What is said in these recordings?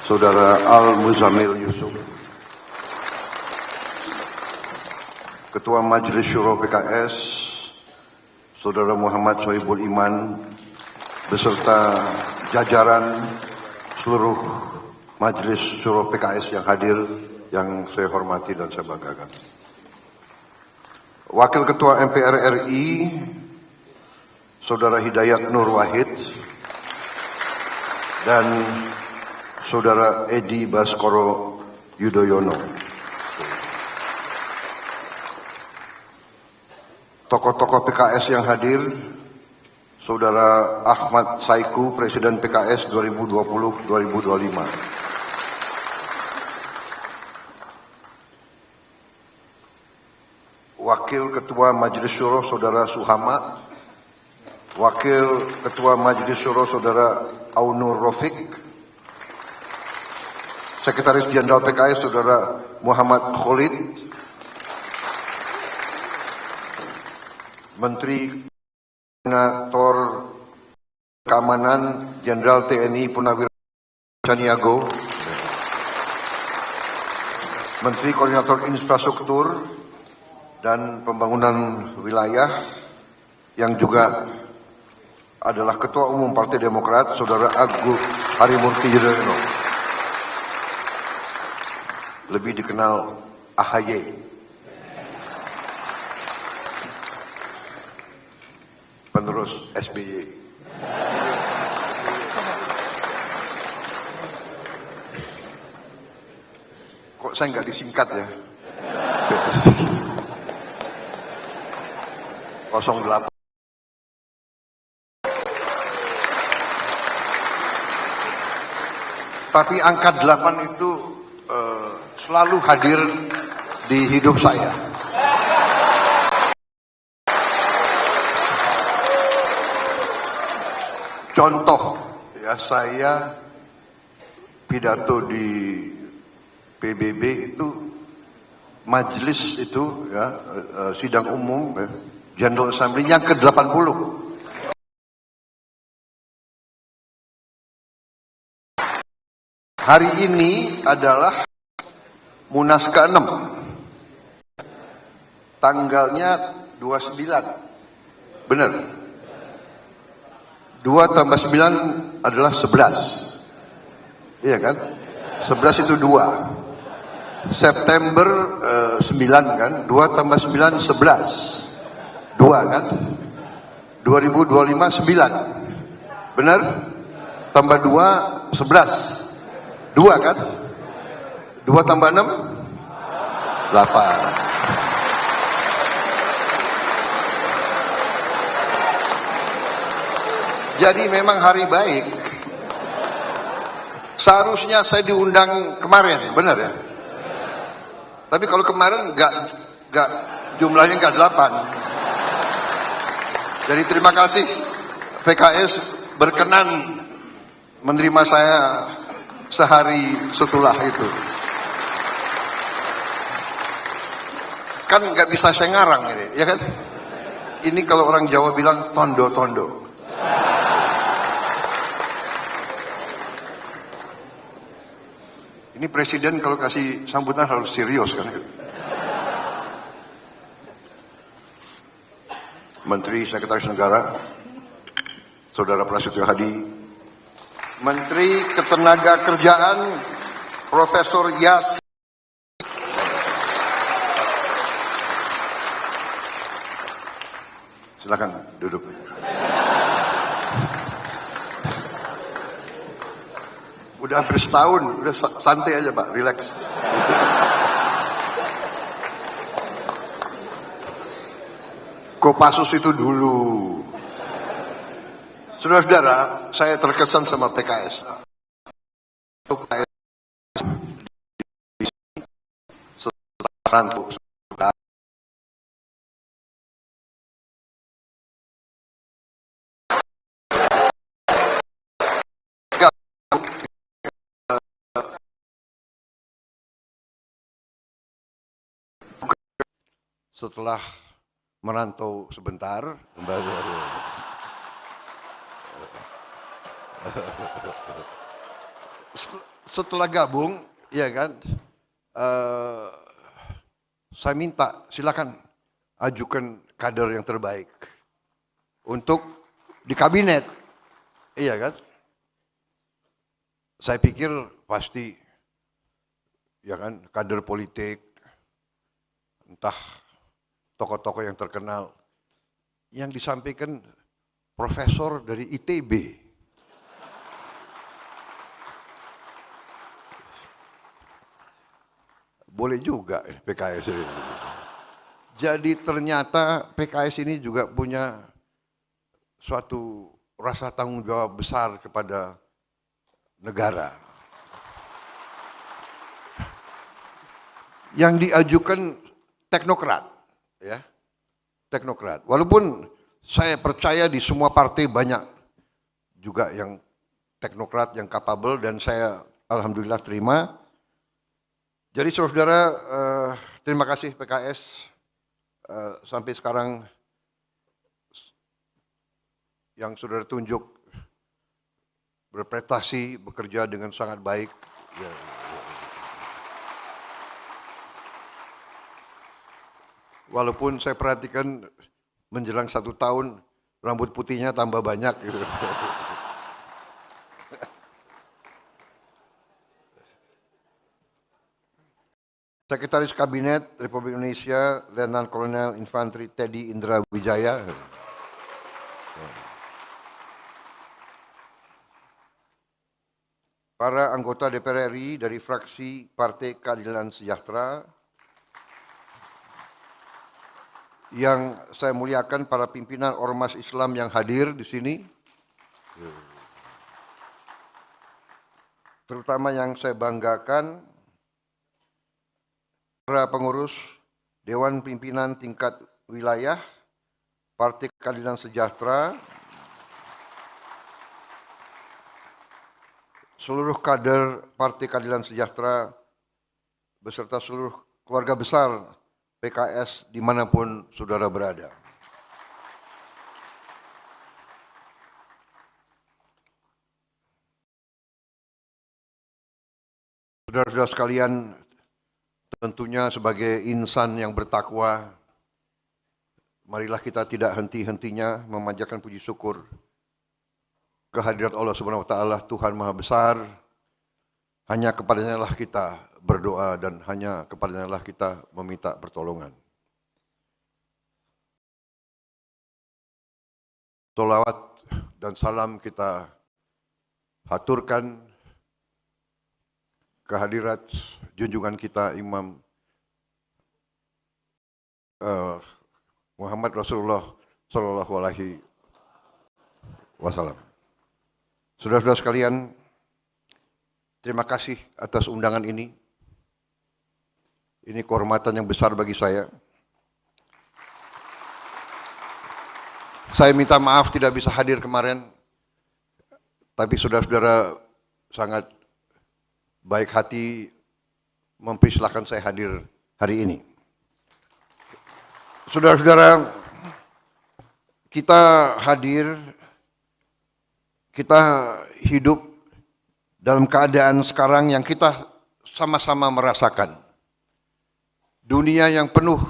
Saudara Al-Muzamil Yusuf, Ketua Majelis Syuro PKS, Saudara Muhammad Sohibul Iman, beserta jajaran seluruh Majelis Syuro PKS yang hadir, yang saya hormati dan saya banggakan. Wakil Ketua MPR RI, Saudara Hidayat Nur Wahid, dan Saudara Edi Baskoro Yudhoyono. Tokoh-tokoh PKS yang hadir, Saudara Ahmad Saiku, Presiden PKS 2020-2025. Wakil Ketua Majelis Syuro Saudara Suhama, Wakil Ketua Majelis Syuro Saudara Aunur Rofiq, Sekretaris Jenderal PKS Saudara Muhammad Khalid, Menteri Koordinator Keamanan Jenderal TNI Purnawirawan Caniago, Menteri Koordinator Infrastruktur dan Pembangunan Wilayah, yang juga adalah Ketua Umum Partai Demokrat Saudara Agus Harimurti Yudhoyono, lebih dikenal AHY. Penerus SBY. Kok saya nggak disingkat ya? 08. Tapi angka 8 itu selalu hadir di hidup saya. Contoh, ya, saya pidato di PBB itu, majelis itu, ya, sidang umum, ya, General Assembly yang ke-80. Hari ini adalah Munas ke-6. Tanggalnya 29. Benar? 2 tambah 9 adalah 11. Iya kan? 11 itu 2. September 9 kan? 2 tambah 9 11. 2 kan? 2025 9. Benar? Tambah 2 11. 2 kan? 2 tambah 6 8. Jadi memang hari baik. Seharusnya saya diundang kemarin, benar ya? Tapi kalau kemarin nggak jumlahnya nggak 8. Jadi terima kasih PKS berkenan menerima saya sehari setelah itu. Kan nggak bisa saya ngarang ini, ya kan? Ini kalau orang Jawa bilang tondo-tondo. Ini presiden kalau kasih sambutan harus serius kan? Menteri Sekretaris Negara, Saudara Prasetyo Hadi, Menteri Ketenagakerjaan, Profesor Yasin. Silakan duduk. Udah hampir setahun, udah santai aja Pak, relax. Kopassus itu dulu. Saudara-saudara, saya terkesan sama PKS. Setelah merantau sebentar, kembali. setelah gabung, ya kan, saya minta silakan ajukan kader yang terbaik untuk di kabinet, iya kan? Saya pikir pasti, ya kan, kader politik, entah tokoh-tokoh yang terkenal, yang disampaikan profesor dari ITB. Boleh juga PKS ini. Jadi ternyata PKS ini juga punya suatu rasa tanggung jawab besar kepada negara. Yang diajukan teknokrat, ya, teknokrat. Walaupun saya percaya di semua partai banyak juga yang teknokrat yang capable dan saya alhamdulillah terima. Jadi saudara-saudara, terima kasih PKS sampai sekarang yang saudara tunjuk berprestasi, bekerja dengan sangat baik. Ya. Walaupun saya perhatikan menjelang 1 tahun rambut putihnya tambah banyak gitu. Sekretaris Kabinet Republik Indonesia, Letnan Kolonel Infanteri Teddy Indra Wijaya. Para anggota DPR RI dari fraksi Partai Keadilan Sejahtera, yang saya muliakan para pimpinan ormas Islam yang hadir di sini, terutama yang saya banggakan, para pengurus Dewan Pimpinan Tingkat Wilayah Partai Keadilan Sejahtera, seluruh kader Partai Keadilan Sejahtera, beserta seluruh keluarga besar PKS dimanapun saudara berada. Saudara-saudara sekalian, tentunya sebagai insan yang bertakwa, marilah kita tidak henti-hentinya memanjatkan puji syukur kehadirat Allah Subhanahu wa taala, Tuhan Maha Besar. Hanya kepadanya lah kita berdoa dan hanya kepadanya lah kita meminta pertolongan. Sholawat dan salam kita haturkan kehadirat junjungan kita Imam Muhammad Rasulullah Sallallahu Alaihi Wasallam. Saudara-saudara sekalian, terima kasih atas undangan ini. Ini kehormatan yang besar bagi saya. Saya minta maaf tidak bisa hadir kemarin, tapi saudara-saudara sangat baik hati mempersilahkan saya hadir hari ini. Saudara-saudara, kita hadir, kita hidup dalam keadaan sekarang yang kita sama-sama merasakan. Dunia yang penuh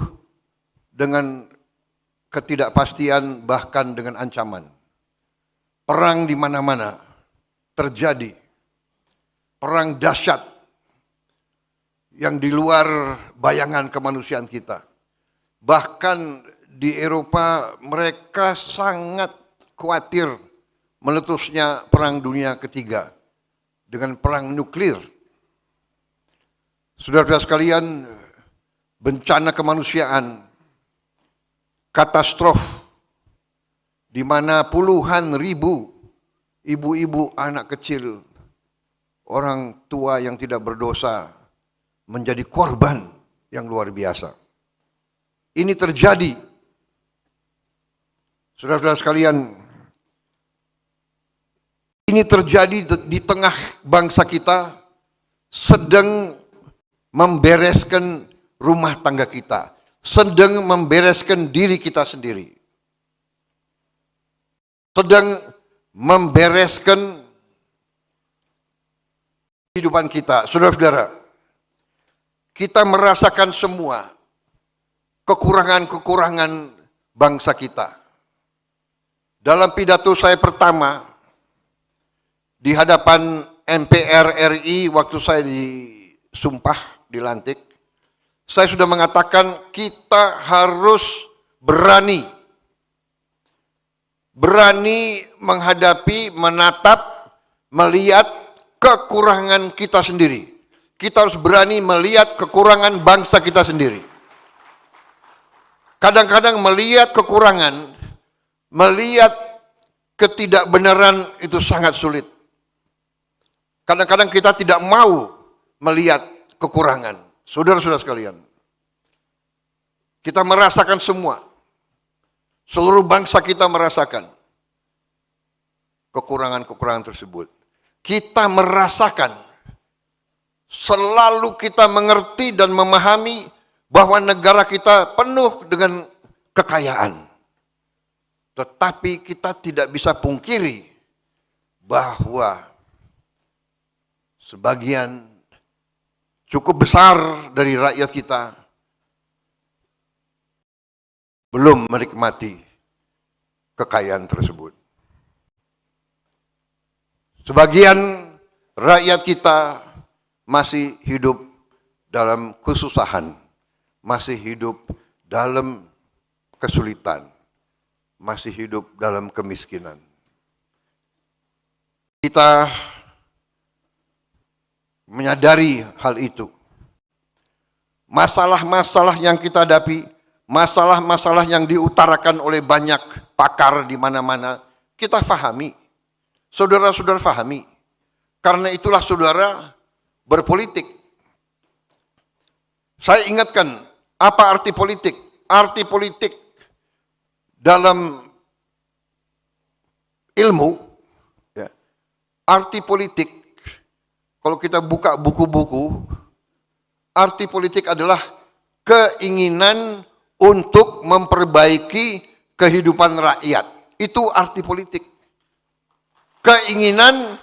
dengan ketidakpastian bahkan dengan ancaman. Perang di mana-mana terjadi. Perang dahsyat yang di luar bayangan kemanusiaan kita. Bahkan di Eropa mereka sangat khawatir meletusnya perang dunia ketiga dengan perang nuklir. Saudara-saudara sekalian, bencana kemanusiaan, katastrof, di mana puluhan ribu ibu-ibu, anak kecil, orang tua yang tidak berdosa menjadi korban yang luar biasa. Ini terjadi. Saudara-saudara sekalian, ini terjadi di tengah bangsa kita sedang membereskan rumah tangga kita, sedang membereskan diri kita sendiri, sedang membereskan kehidupan kita. Saudara-saudara, kita merasakan semua kekurangan-kekurangan bangsa kita. Dalam pidato saya pertama di hadapan MPR RI waktu saya disumpah, dilantik, saya sudah mengatakan kita harus berani menghadapi, menatap, melihat kekurangan kita sendiri. Kita harus berani melihat kekurangan bangsa kita sendiri. Kadang-kadang melihat kekurangan, melihat ketidakbenaran itu sangat sulit. Kadang-kadang kita tidak mau melihat kekurangan. Saudara-saudara sekalian, kita merasakan semua. Seluruh bangsa kita merasakan kekurangan-kekurangan tersebut. Kita merasakan, selalu kita mengerti dan memahami bahwa negara kita penuh dengan kekayaan. Tetapi kita tidak bisa pungkiri bahwa sebagian cukup besar dari rakyat kita belum menikmati kekayaan tersebut. Sebagian rakyat kita masih hidup dalam kesusahan, masih hidup dalam kesulitan, masih hidup dalam kemiskinan. Kita menyadari hal itu. Masalah-masalah yang kita hadapi, masalah-masalah yang diutarakan oleh banyak pakar di mana-mana, kita fahami. Saudara-saudara fahami. Karena itulah saudara berpolitik. Saya ingatkan, apa arti politik? Arti politik dalam ilmu, ya, arti politik, kalau kita buka buku-buku, arti politik adalah keinginan untuk memperbaiki kehidupan rakyat. Itu arti politik. Keinginan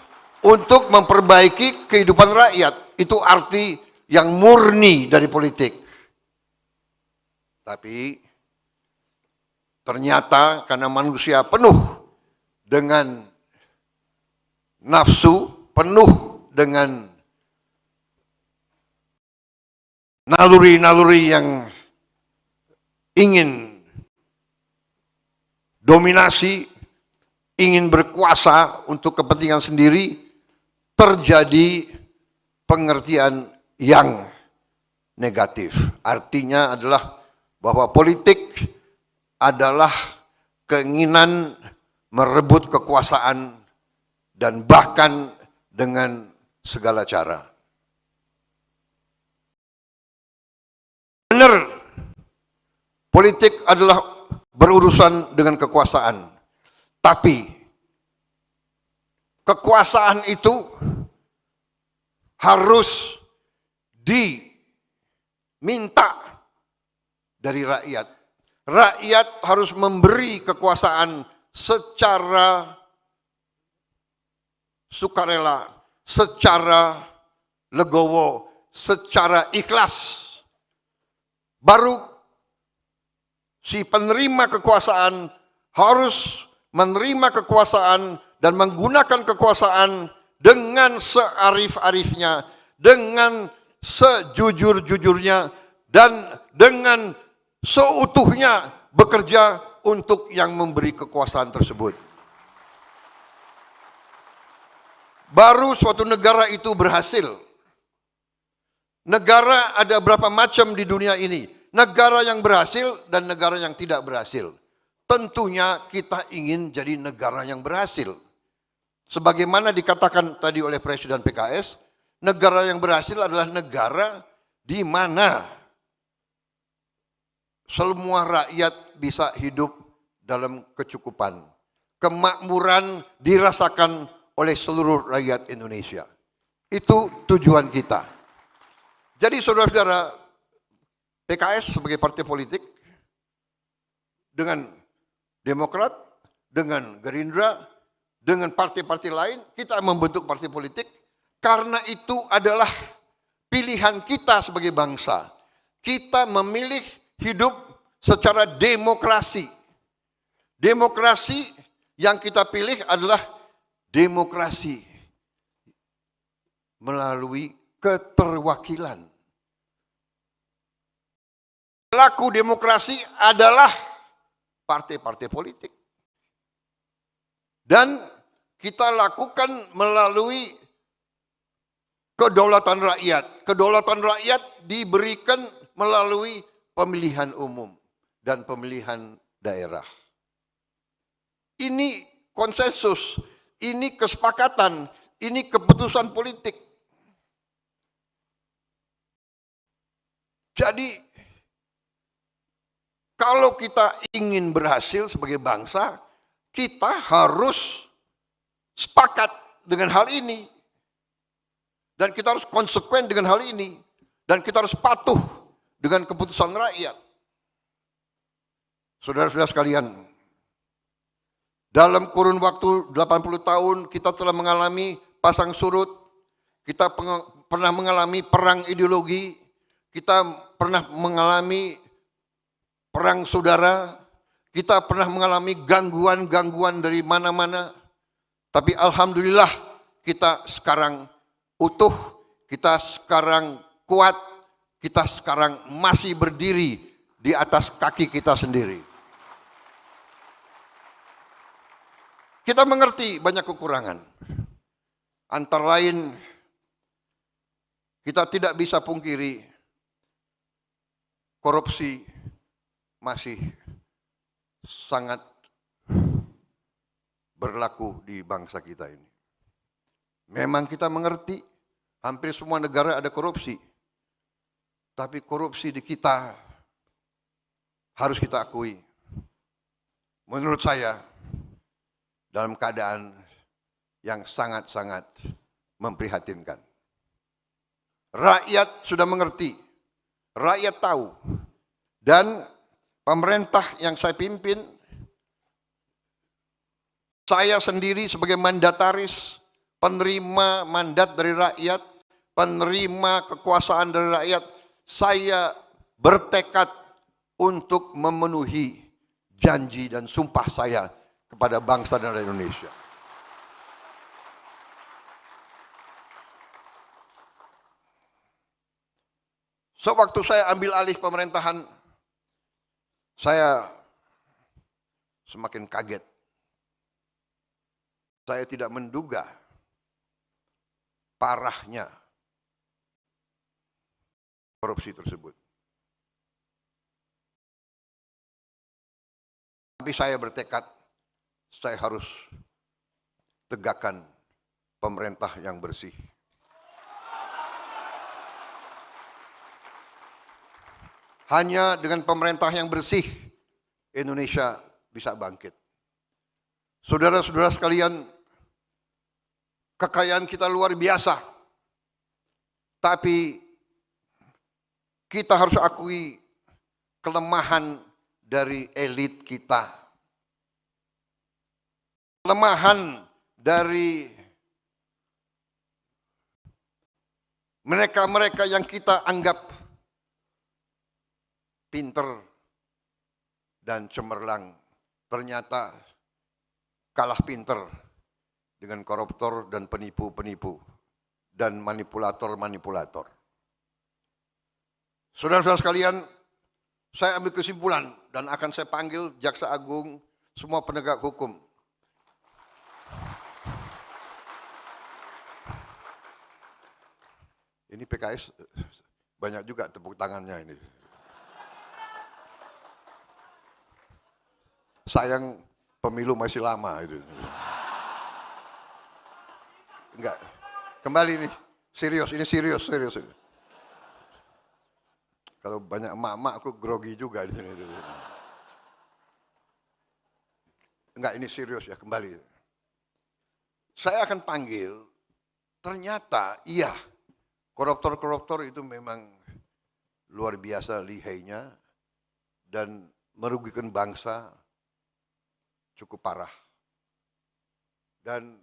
untuk memperbaiki kehidupan rakyat. Itu arti yang murni dari politik. Tapi ternyata karena manusia penuh dengan nafsu, penuh dengan naluri-naluri yang ingin dominasi, ingin berkuasa untuk kepentingan sendiri, terjadi pengertian yang negatif. Artinya adalah bahwa politik adalah keinginan merebut kekuasaan dan bahkan dengan segala cara. Benar, politik adalah berurusan dengan kekuasaan. Tapi kekuasaan itu harus diminta dari rakyat. Rakyat harus memberi kekuasaan secara sukarela, secara legowo, secara ikhlas. Baru si penerima kekuasaan harus menerima kekuasaan dan menggunakan kekuasaan dengan searif-arifnya, dengan sejujur-jujurnya, dan dengan seutuhnya bekerja untuk yang memberi kekuasaan tersebut. Baru suatu negara itu berhasil. Negara ada berapa macam di dunia ini? Negara yang berhasil dan negara yang tidak berhasil. Tentunya kita ingin jadi negara yang berhasil. Sebagaimana dikatakan tadi oleh Presiden PKS, negara yang berhasil adalah negara di mana semua rakyat bisa hidup dalam kecukupan. Kemakmuran dirasakan oleh seluruh rakyat Indonesia. Itu tujuan kita. Jadi saudara-saudara, PKS sebagai partai politik dengan Demokrat, dengan Gerindra, dengan partai-partai lain, kita membentuk partai politik Karena itu adalah pilihan kita sebagai bangsa. Kita memilih hidup secara demokrasi. Demokrasi yang kita pilih adalah demokrasi melalui keterwakilan. Pelaku demokrasi adalah partai-partai politik. Dan kita lakukan melalui kedaulatan rakyat. Kedaulatan rakyat diberikan melalui pemilihan umum dan pemilihan daerah. Ini konsensus, ini kesepakatan, ini keputusan politik. Jadi, kalau kita ingin berhasil sebagai bangsa, kita harus sepakat dengan hal ini. Dan kita harus konsekuen dengan hal ini. Dan kita harus patuh dengan keputusan rakyat. Saudara-saudara sekalian, dalam kurun waktu 80 tahun kita telah mengalami pasang surut, kita pernah mengalami perang ideologi, kita pernah mengalami perang saudara, kita pernah mengalami gangguan-gangguan dari mana-mana, tapi alhamdulillah kita sekarang utuh, kita sekarang kuat, kita sekarang masih berdiri di atas kaki kita sendiri. Kita mengerti banyak kekurangan. Antara lain, kita tidak bisa pungkiri korupsi masih sangat berlaku di bangsa kita ini. Memang kita mengerti hampir semua negara ada korupsi. Tapi korupsi di kita harus kita akui. Menurut saya dalam keadaan yang sangat-sangat memprihatinkan. Rakyat sudah mengerti, rakyat tahu, dan pemerintah yang saya pimpin, saya sendiri sebagai mandataris, penerima mandat dari rakyat, penerima kekuasaan dari rakyat, saya bertekad untuk memenuhi janji dan sumpah saya kepada bangsa dan rakyat Indonesia. Sewaktu saya ambil alih pemerintahan, saya semakin kaget. Saya tidak menduga parahnya korupsi tersebut. Tapi saya bertekad, saya harus tegakkan pemerintah yang bersih. Hanya dengan pemerintah yang bersih, Indonesia bisa bangkit. Saudara-saudara sekalian, kekayaan kita luar biasa. Tapi kita harus akui kelemahan dari elit kita. Kelemahan dari mereka-mereka yang kita anggap pinter dan cemerlang, ternyata kalah pinter dengan koruptor dan penipu-penipu dan manipulator-manipulator. Saudara-saudara sekalian, saya ambil kesimpulan dan akan saya panggil Jaksa Agung, semua penegak hukum. Ini PKS banyak juga tepuk tangannya ini. Sayang pemilu masih lama itu. Enggak. Kembali nih, serius, ini serius. Kalau banyak emak-emak aku grogi juga di sini. Enggak, ini serius ya, kembali. Saya akan panggil, ternyata iya, koruptor-koruptor itu memang luar biasa lihainya dan merugikan bangsa cukup parah. Dan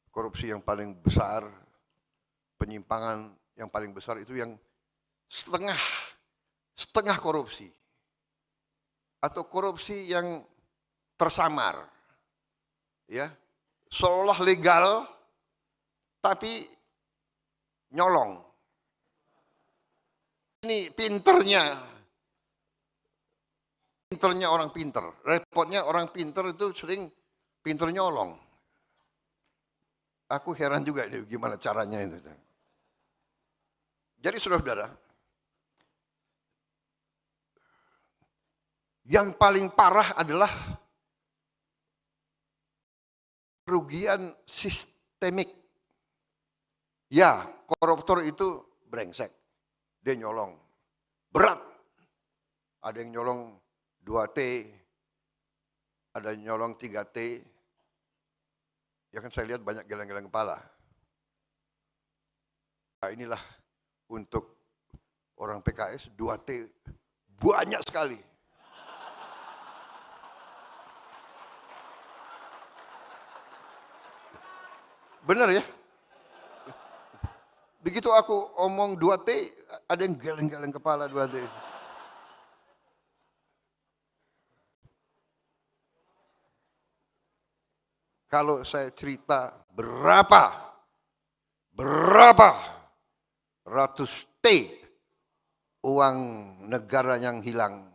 korupsi yang paling besar penyimpangan yang paling besar itu yang setengah korupsi. Atau korupsi yang tersamar. Ya, seolah legal tapi nyolong. Ini pinternya orang pinter. Repotnya orang pinter itu sering pinter nyolong. Aku heran juga deh gimana caranya itu. Jadi saudara-saudara, yang paling parah adalah kerugian sistemik. Ya, koruptor itu brengsek. Dia nyolong. Berat. Ada yang nyolong 2T, ada yang nyolong 3T. Ya kan saya lihat banyak geleng-geleng kepala. Nah, inilah untuk orang PKS 2T banyak sekali. Benar ya? Begitu aku omong 2T, ada yang geleng-geleng kepala 2T. Kalau saya cerita berapa ratus T uang negara yang hilang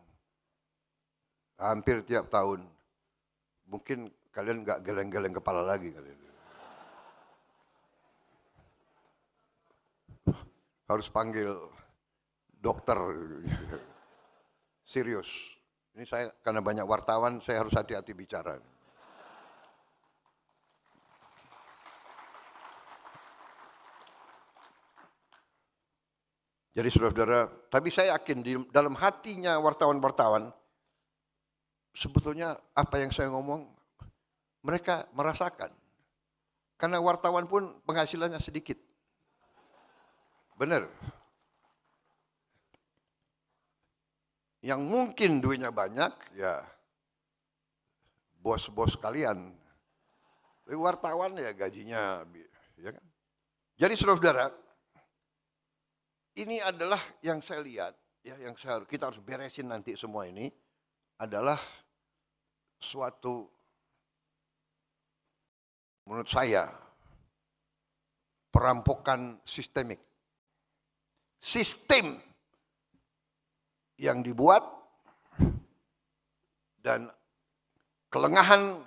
hampir tiap tahun, mungkin kalian nggak geleng-geleng kepala lagi kalian. Harus panggil dokter. Serius. Ini saya karena banyak wartawan, saya harus hati-hati bicara. Jadi saudara-saudara, tapi saya yakin di dalam hatinya wartawan-wartawan, sebetulnya apa yang saya ngomong, mereka merasakan. Karena wartawan pun penghasilannya sedikit. Benar. Yang mungkin duitnya banyak, ya bos-bos kalian. Tapi wartawan ya gajinya, ya kan? Jadi saudara-saudara, ini adalah yang saya lihat, ya, yang kita harus beresin nanti semua ini adalah suatu, menurut saya, perampokan sistemik. Sistem yang dibuat dan kelengahan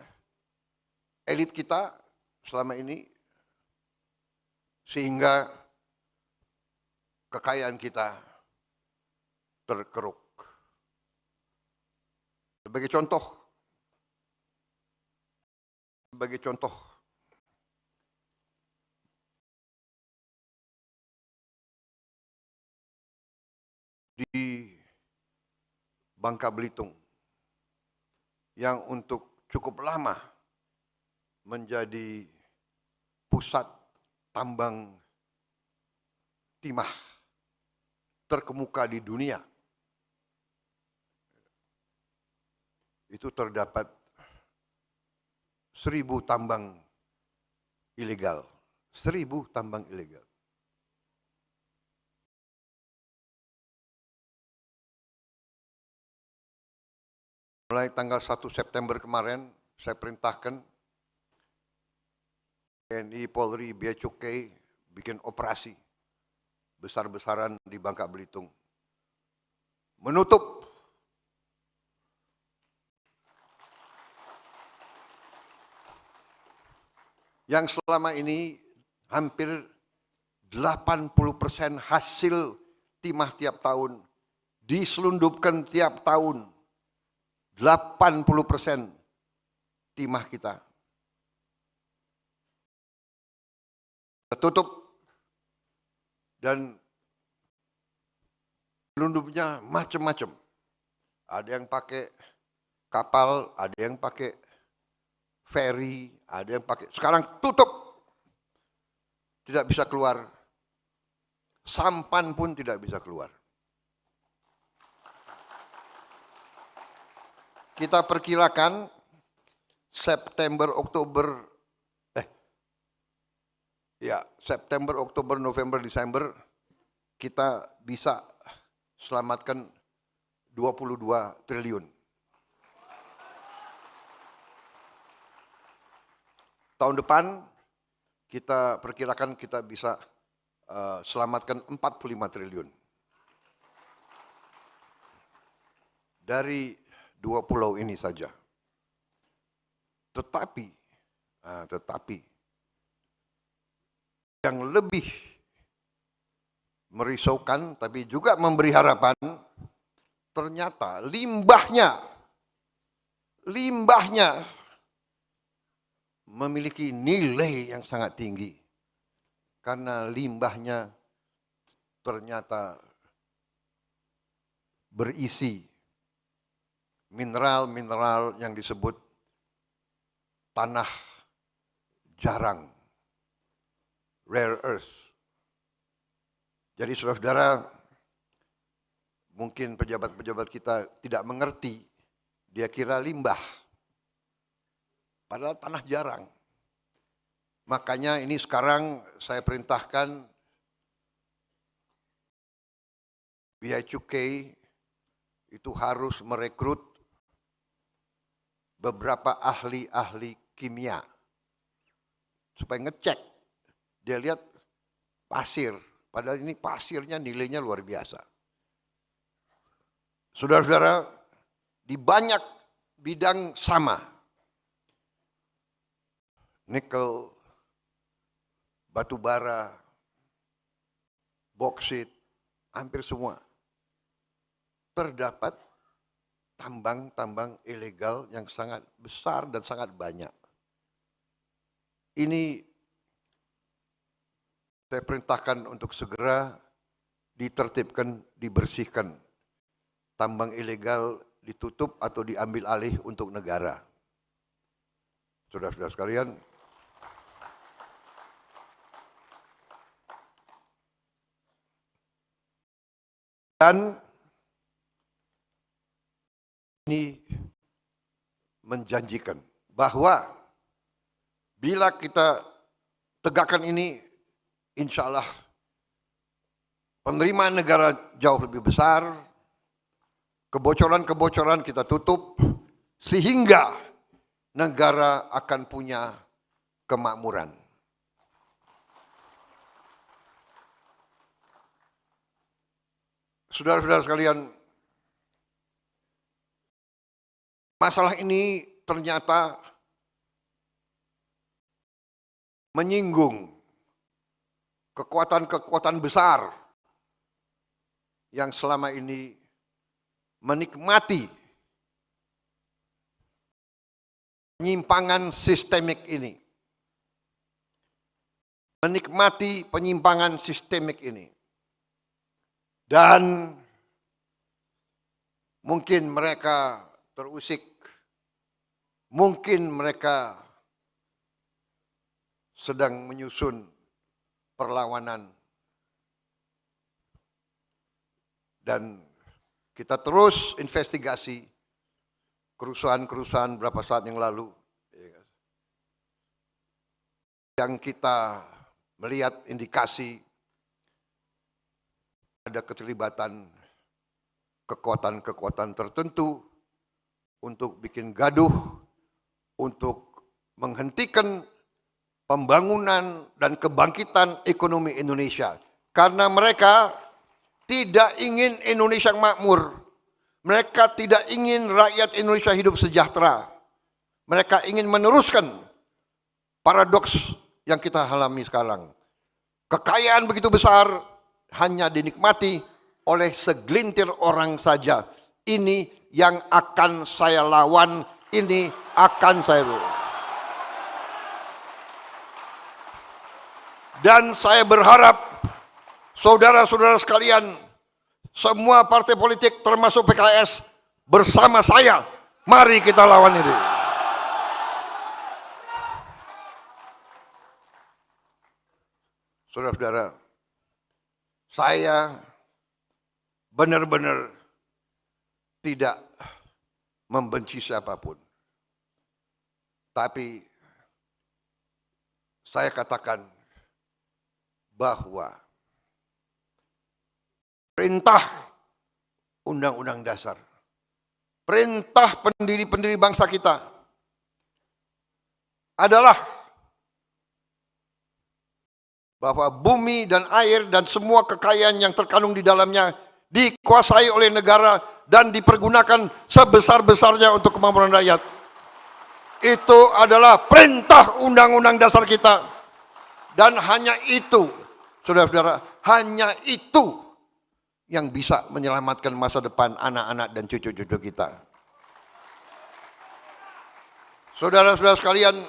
elit kita selama ini sehingga kekayaan kita terkeruk. Sebagai contoh, di Bangka Belitung yang untuk cukup lama menjadi pusat tambang timah terkemuka di dunia. Itu terdapat 1.000 tambang ilegal. 1.000 tambang ilegal. Mulai tanggal 1 September kemarin, saya perintahkan TNI, Polri, Bea Cukai bikin operasi besar-besaran di Bangka Belitung. Menutup yang selama ini hampir 80% hasil timah tiap tahun diselundupkan tiap tahun. 80% timah kita tertutup dan selundupnya macam-macam. Ada yang pakai kapal, ada yang pakai ferry, ada yang pakai. Sekarang tutup, tidak bisa keluar. Sampan pun tidak bisa keluar. Kita perkirakan September, Oktober, Ya, September, Oktober, November, Desember kita bisa selamatkan 22 triliun. Tahun depan kita perkirakan kita bisa selamatkan 45 triliun. Dari 2 pulau ini saja. Tetapi yang lebih merisaukan tapi juga memberi harapan, ternyata limbahnya memiliki nilai yang sangat tinggi. Karena limbahnya ternyata berisi mineral-mineral yang disebut tanah jarang, rare earth. Jadi saudara-saudara, mungkin pejabat-pejabat kita tidak mengerti, dia kira limbah. Padahal tanah jarang. Makanya ini sekarang saya perintahkan Bea Cukai itu harus merekrut beberapa ahli-ahli kimia supaya ngecek. Dia lihat pasir, padahal ini pasirnya nilainya luar biasa. Saudara-saudara, di banyak bidang sama. Nikel, batu bara, boksit, hampir semua. Terdapat tambang-tambang ilegal yang sangat besar dan sangat banyak. Ini saya perintahkan untuk segera ditertibkan, dibersihkan. Tambang ilegal ditutup atau diambil alih untuk negara. Saudara-saudara sekalian, dan ini menjanjikan bahwa bila kita tegakkan ini, insya Allah penerimaan negara jauh lebih besar, kebocoran-kebocoran kita tutup, sehingga negara akan punya kemakmuran. Saudara-saudara sekalian, masalah ini ternyata menyinggung kekuatan-kekuatan besar yang selama ini menikmati penyimpangan sistemik ini. Menikmati penyimpangan sistemik ini. Dan mungkin mereka terusik, mungkin mereka sedang menyusun perlawanan. Dan kita terus investigasi kerusuhan-kerusuhan beberapa saat yang lalu. Yang kita melihat indikasi ada keterlibatan kekuatan-kekuatan tertentu untuk bikin gaduh, untuk menghentikan pembangunan dan kebangkitan ekonomi Indonesia. Karena mereka tidak ingin Indonesia makmur. Mereka tidak ingin rakyat Indonesia hidup sejahtera. Mereka ingin meneruskan paradoks yang kita alami sekarang. Kekayaan begitu besar hanya dinikmati oleh segelintir orang saja. Ini yang akan saya lawan, ini akan saya lawan. Dan saya berharap saudara-saudara sekalian, semua partai politik termasuk PKS bersama saya, mari kita lawan ini. Saudara-saudara, saya benar-benar tidak membenci siapapun. Tapi saya katakan, bahwa perintah Undang-Undang Dasar, perintah pendiri-pendiri bangsa kita adalah bahwa bumi dan air dan semua kekayaan yang terkandung di dalamnya dikuasai oleh negara dan dipergunakan sebesar-besarnya untuk kemakmuran rakyat. Itu adalah perintah Undang-Undang Dasar kita. Dan hanya itu, saudara-saudara, hanya itu yang bisa menyelamatkan masa depan anak-anak dan cucu-cucu kita. Saudara-saudara sekalian,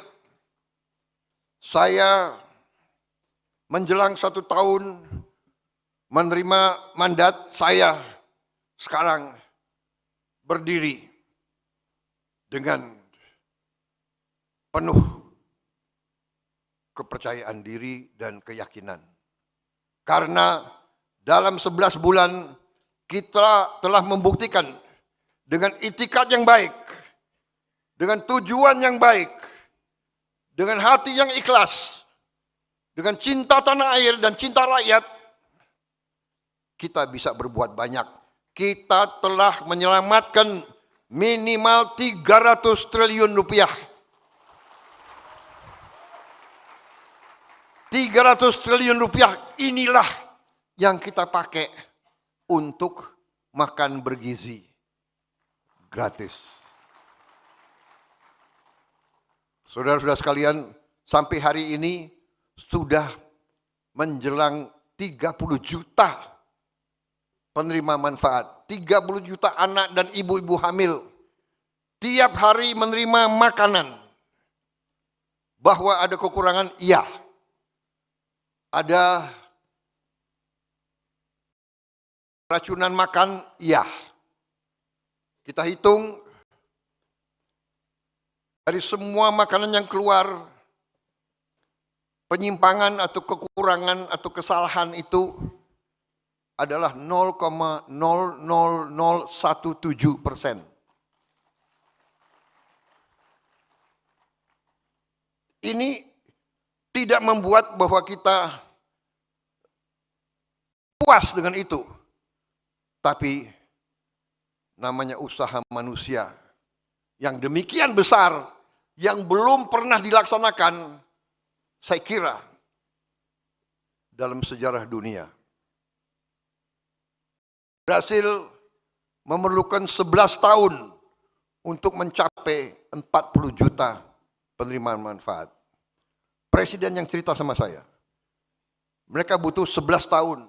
saya menjelang 1 tahun menerima mandat, saya sekarang berdiri dengan penuh kepercayaan diri dan keyakinan. Karena dalam 11 bulan kita telah membuktikan dengan itikat yang baik, dengan tujuan yang baik, dengan hati yang ikhlas, dengan cinta tanah air dan cinta rakyat, kita bisa berbuat banyak. Kita telah menyelamatkan minimal 300 triliun rupiah. 300 triliun rupiah inilah yang kita pakai untuk makan bergizi gratis. Saudara-saudara sekalian, sampai hari ini sudah menjelang 30 juta penerima manfaat. 30 juta anak dan ibu-ibu hamil tiap hari menerima makanan. Bahwa ada kekurangan, iya. Ada racunan makan, iya. Kita hitung dari semua makanan yang keluar, penyimpangan atau kekurangan atau kesalahan itu adalah 0,00017%. Ini tidak membuat bahwa kita puas dengan itu. Tapi namanya usaha manusia yang demikian besar, yang belum pernah dilaksanakan, saya kira dalam sejarah dunia. Brasil memerlukan 11 tahun untuk mencapai 40 juta penerimaan manfaat. Presiden yang cerita sama saya, mereka butuh 11 tahun.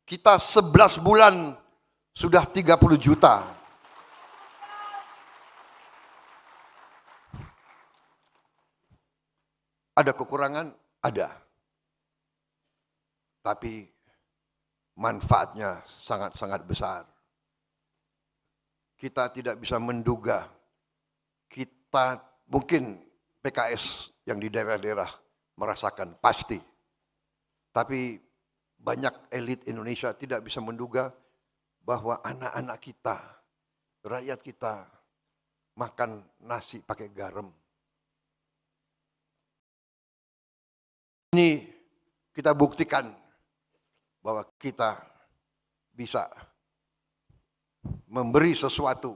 Kita 11 bulan sudah 30 juta. Ada kekurangan? Ada. Tapi manfaatnya sangat-sangat besar. Kita tidak bisa menduga. Kita mungkin PKS yang di daerah-daerah merasakan pasti. Tapi banyak elit Indonesia tidak bisa menduga bahwa anak-anak kita, rakyat kita makan nasi pakai garam. Ini kita buktikan bahwa kita bisa memberi sesuatu,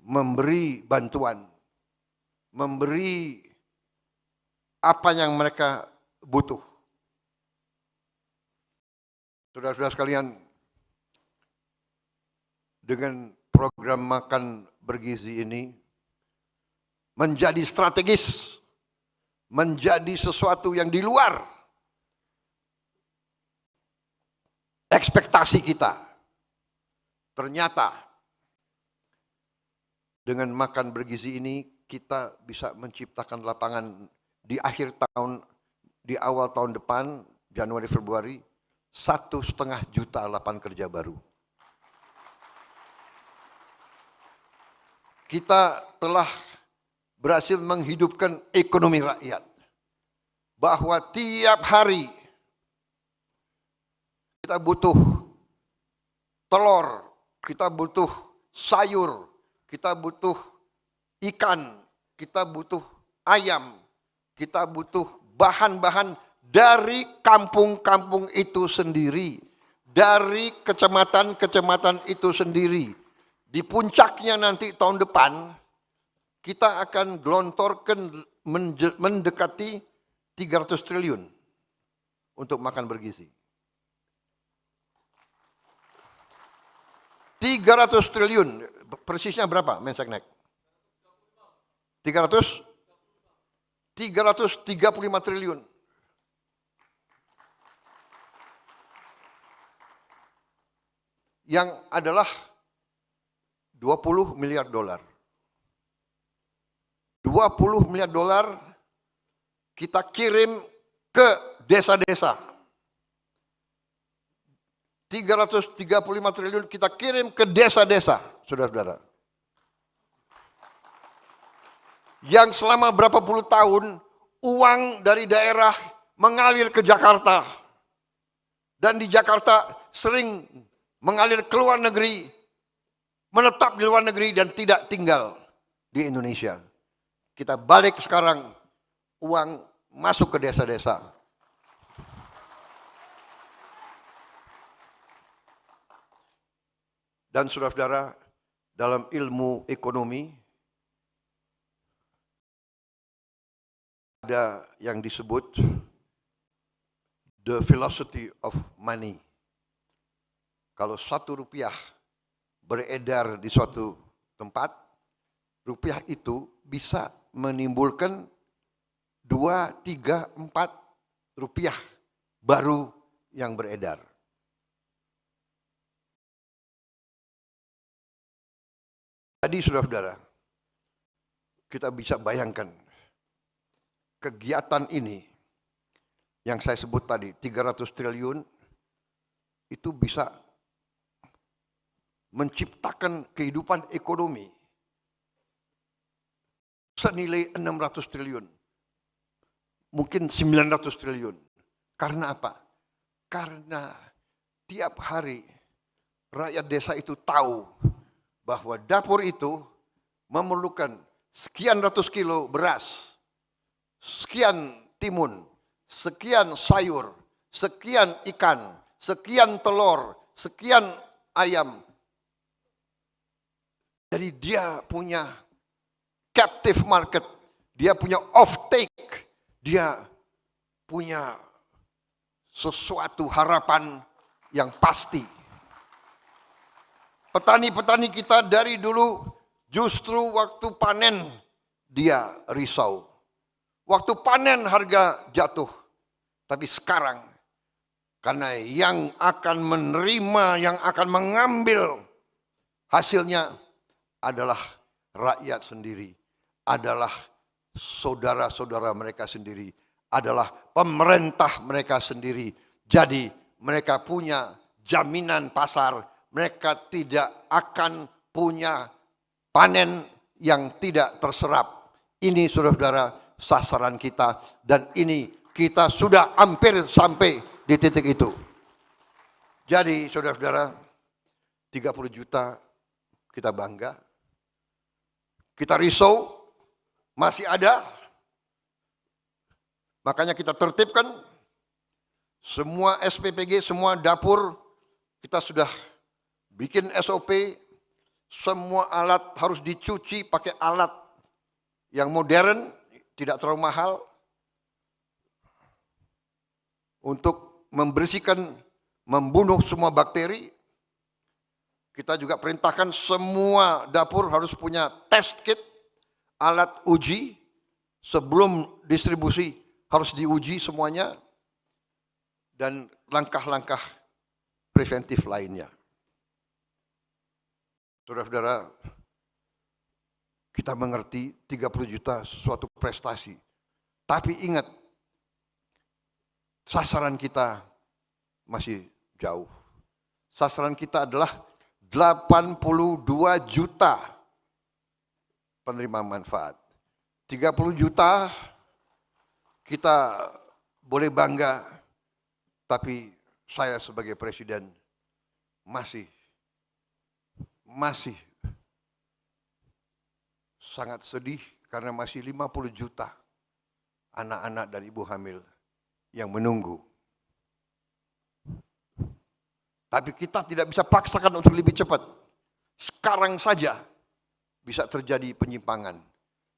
memberi bantuan, memberi apa yang mereka butuh. Saudara-saudara sekalian, dengan program makan bergizi ini menjadi strategis, menjadi sesuatu yang di luar ekspektasi kita. Ternyata dengan makan bergizi ini kita bisa menciptakan lapangan di akhir tahun, di awal tahun depan, Januari Februari, 1,5 juta lapangan kerja baru. Kita telah berhasil menghidupkan ekonomi rakyat. Bahwa tiap hari kita butuh telur, kita butuh sayur, kita butuh ikan, kita butuh ayam, kita butuh bahan-bahan dari kampung-kampung itu sendiri, dari kecamatan-kecamatan itu sendiri. Di puncaknya nanti tahun depan, kita akan gelontorkan mendekati 300 triliun untuk makan bergizi. 300 triliun, persisnya berapa Menseknek? 335 triliun. Yang adalah 20 miliar dolar. 20 miliar dolar kita kirim ke desa-desa. 335 triliun kita kirim ke desa-desa, saudara-saudara. Yang selama berapa puluh tahun uang dari daerah mengalir ke Jakarta. Dan di Jakarta sering mengalir ke luar negeri, menetap di luar negeri dan tidak tinggal di Indonesia. Kita balik sekarang, uang masuk ke desa-desa. Dan saudara-saudara, dalam ilmu ekonomi, ada yang disebut the philosophy of money. Kalau 1 rupiah beredar di suatu tempat, rupiah itu bisa menimbulkan 2, 3, 4 rupiah baru yang beredar. Jadi saudara-saudara, kita bisa bayangkan kegiatan ini yang saya sebut tadi 300 triliun itu bisa menciptakan kehidupan ekonomi senilai 600 triliun. Mungkin 900 triliun. Karena apa? Karena tiap hari rakyat desa itu tahu bahwa dapur itu memerlukan sekian ratus kilo beras, sekian timun, sekian sayur, sekian ikan, sekian telur, sekian ayam. Jadi dia punya captive market, dia punya off-take, dia punya sesuatu harapan yang pasti. Petani-petani kita dari dulu justru waktu panen dia risau. Waktu panen harga jatuh. Tapi sekarang karena yang akan menerima, yang akan mengambil hasilnya adalah rakyat sendiri, adalah saudara-saudara mereka sendiri, adalah pemerintah mereka sendiri. Jadi mereka punya jaminan pasar. Mereka tidak akan punya panen yang tidak terserap. Ini saudara-saudara sasaran kita. Dan ini kita sudah hampir sampai di titik itu. Jadi saudara-saudara 30 juta kita bangga. Kita risau masih ada. Makanya kita tertibkan semua SPPG, semua dapur kita sudah bikin SOP, semua alat harus dicuci pakai alat yang modern, tidak terlalu mahal, untuk membersihkan, membunuh semua bakteri. Kita juga perintahkan semua dapur harus punya test kit, alat uji, sebelum distribusi harus diuji semuanya, dan langkah-langkah preventif lainnya. Saudara-saudara, kita mengerti 30 juta suatu prestasi. Tapi ingat, sasaran kita masih jauh. Sasaran kita adalah 82 juta penerima manfaat. 30 juta kita boleh bangga, tapi saya sebagai presiden masih sangat sedih karena masih 50 juta anak-anak dan ibu hamil yang menunggu. Tapi kita tidak bisa paksakan untuk lebih cepat. Sekarang saja bisa terjadi penyimpangan.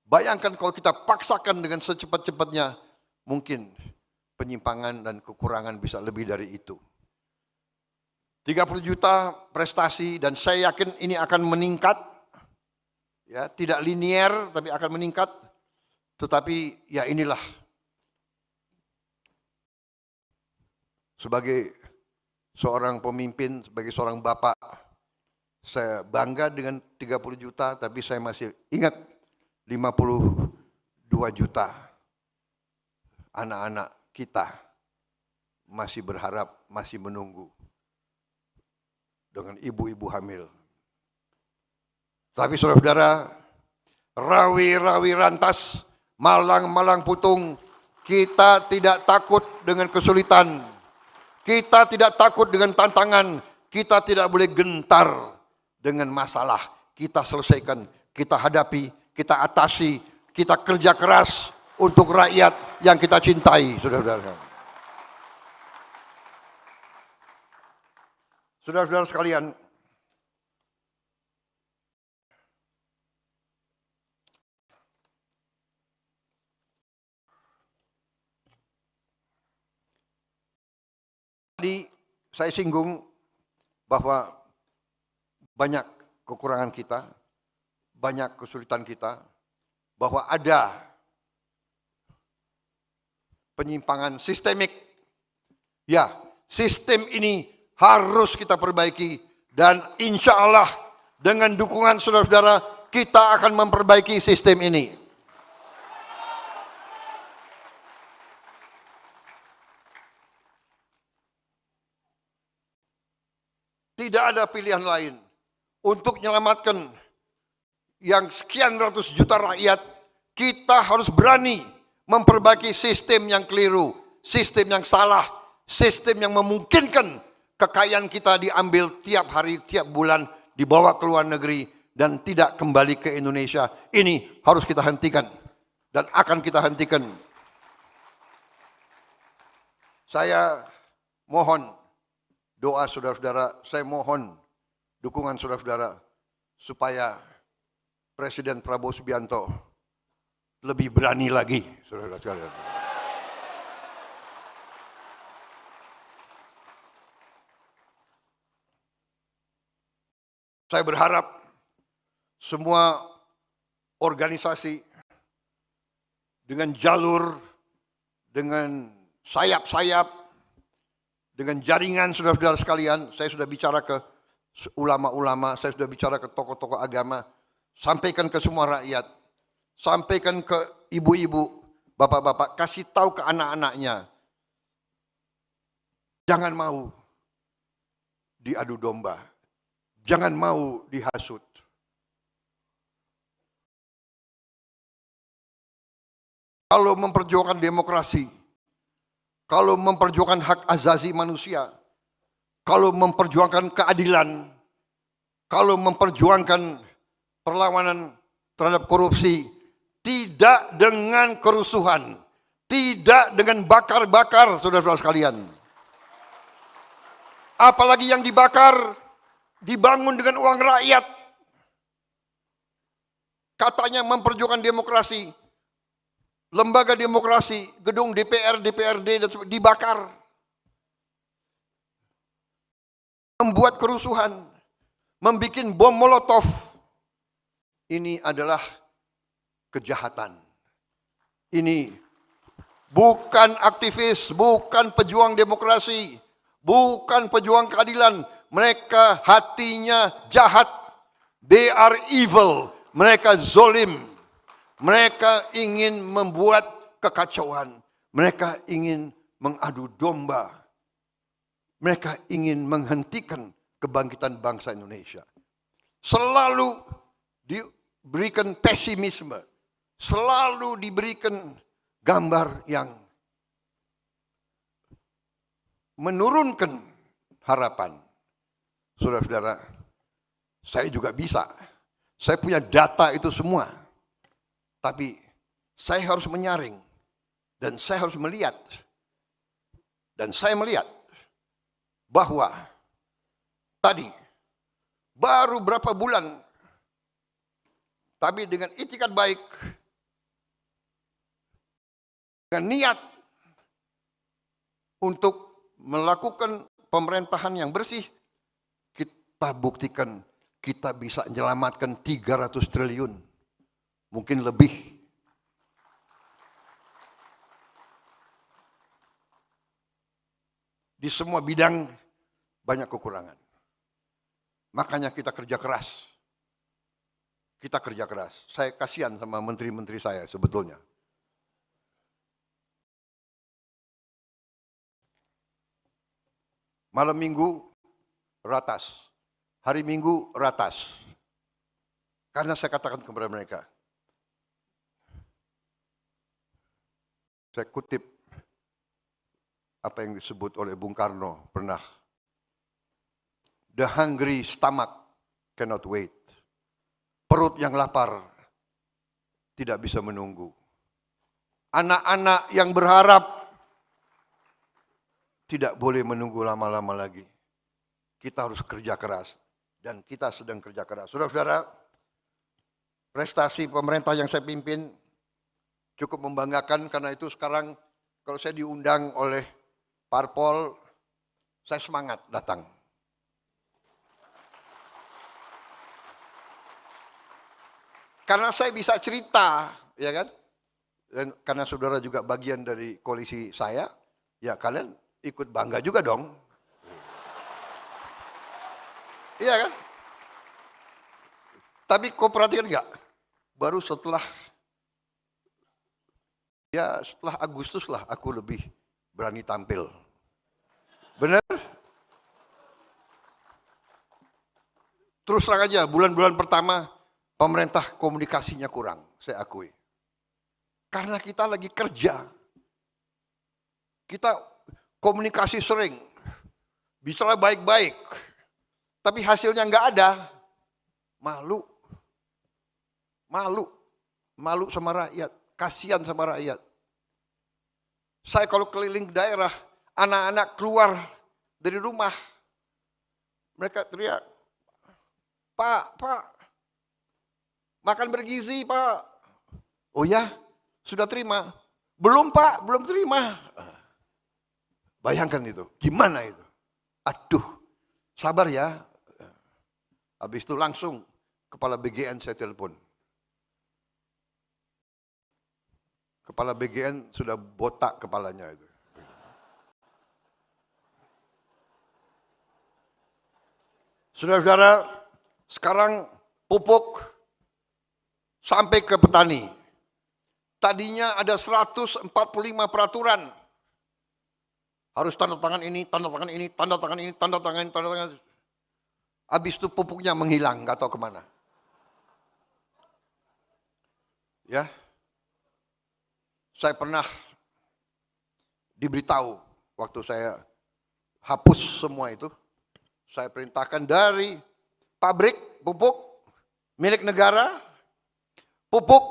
Bayangkan kalau kita paksakan dengan secepat-cepatnya, mungkin penyimpangan dan kekurangan bisa lebih dari itu. 30 juta prestasi dan saya yakin ini akan meningkat. Ya, tidak linier tapi akan meningkat. Tetapi ya inilah. Sebagai seorang pemimpin, sebagai seorang bapak, saya bangga dengan 30 juta tapi saya masih ingat 52 juta anak-anak kita masih berharap, masih menunggu dengan ibu-ibu hamil. Tapi saudara-saudara, rawi-rawi rantas, malang-malang putung, kita tidak takut dengan kesulitan, kita tidak takut dengan tantangan, kita tidak boleh gentar dengan masalah. Kita selesaikan, kita hadapi, kita atasi, kita kerja keras untuk rakyat yang kita cintai, saudara-saudara. Saudara-saudara sekalian, tadi saya singgung bahwa banyak kekurangan kita, banyak kesulitan kita, bahwa ada penyimpangan sistemik. Ya, sistem ini harus kita perbaiki dan insya Allah dengan dukungan saudara-saudara kita akan memperbaiki sistem ini. Tidak ada pilihan lain untuk menyelamatkan yang sekian ratus juta rakyat. Kita harus berani memperbaiki sistem yang keliru, sistem yang salah, sistem yang memungkinkan kekayaan kita diambil tiap hari, tiap bulan, dibawa ke luar negeri dan tidak kembali ke Indonesia. Ini harus kita hentikan dan akan kita hentikan. Saya mohon doa saudara-saudara, saya mohon dukungan saudara-saudara supaya Presiden Prabowo Subianto lebih berani lagi, saudara-saudara. Saya berharap semua organisasi dengan jalur, dengan sayap-sayap, dengan jaringan saudara-saudara sekalian, saya sudah bicara ke ulama-ulama, saya sudah bicara ke tokoh-tokoh agama, sampaikan ke semua rakyat, sampaikan ke ibu-ibu, bapak-bapak, kasih tahu ke anak-anaknya, jangan mau diadu domba, jangan mau dihasut. Kalau memperjuangkan demokrasi, kalau memperjuangkan hak asasi manusia, kalau memperjuangkan keadilan, kalau memperjuangkan perlawanan terhadap korupsi, tidak dengan kerusuhan, tidak dengan bakar-bakar, saudara-saudara sekalian. Apalagi yang dibakar, dibangun dengan uang rakyat. Katanya memperjuangkan demokrasi, lembaga demokrasi, gedung DPR, DPRD dan dibakar. Membuat kerusuhan, membuat bom molotov. Ini adalah kejahatan. Ini bukan aktivis, bukan pejuang demokrasi, bukan pejuang keadilan. Mereka hatinya jahat. They are evil. Mereka zolim. Mereka ingin membuat kekacauan. Mereka ingin mengadu domba. Mereka ingin menghentikan kebangkitan bangsa Indonesia. Selalu diberikan pesimisme. Selalu diberikan gambar yang menurunkan harapan. Saudara-saudara, saya juga bisa. Saya punya data itu semua. Tapi saya harus menyaring. Dan saya harus melihat Dan saya melihat bahwa tadi baru berapa bulan, tapi dengan itikat baik, dengan niat untuk melakukan pemerintahan yang bersih, kita buktikan kita bisa menyelamatkan 300 triliun, mungkin lebih. Di semua bidang banyak kekurangan. Makanya kita kerja keras. Kita kerja keras. Saya kasihan sama menteri-menteri saya sebetulnya. Malam minggu ratas. Hari minggu ratas. Karena saya katakan kepada mereka. Saya kutip apa yang disebut oleh Bung Karno pernah. The hungry stomach cannot wait. Perut yang lapar tidak bisa menunggu. Anak-anak yang berharap tidak boleh menunggu lama-lama lagi. Kita harus kerja keras. Dan kita sedang kerja keras. Saudara-saudara, prestasi pemerintah yang saya pimpin cukup membanggakan, karena itu sekarang kalau saya diundang oleh parpol, saya semangat datang. Karena saya bisa cerita, ya kan? Dan karena saudara juga bagian dari koalisi saya, ya kalian ikut bangga juga dong. Iya kan? Tapi kau perhatikan enggak? Baru setelah Agustus lah aku lebih berani tampil. Benar? Terus terang aja, bulan-bulan pertama pemerintah komunikasinya kurang, saya akui. Karena kita lagi kerja. Kita komunikasi sering, bicara baik-baik, tapi hasilnya nggak ada. Malu sama rakyat, kasihan sama rakyat. Saya kalau keliling daerah, anak-anak keluar dari rumah, mereka teriak, Pak, makan bergizi, Pak. Oh ya, sudah terima? Belum, Pak, belum terima. Bayangkan itu, gimana itu? Aduh, sabar ya. Habis itu langsung kepala BGN saya telepon. Kepala BGN sudah botak kepalanya itu. Saudara-saudara, sekarang pupuk sampai ke petani. Tadinya ada 145 peraturan. Harus tanda tangan ini, tanda tangan ini, tanda tangan ini, tanda tangan ini, tanda tangan ini. Habis itu pupuknya menghilang, nggak tahu kemana. Ya, saya pernah diberitahu waktu saya hapus semua itu, saya perintahkan dari pabrik pupuk milik negara, pupuk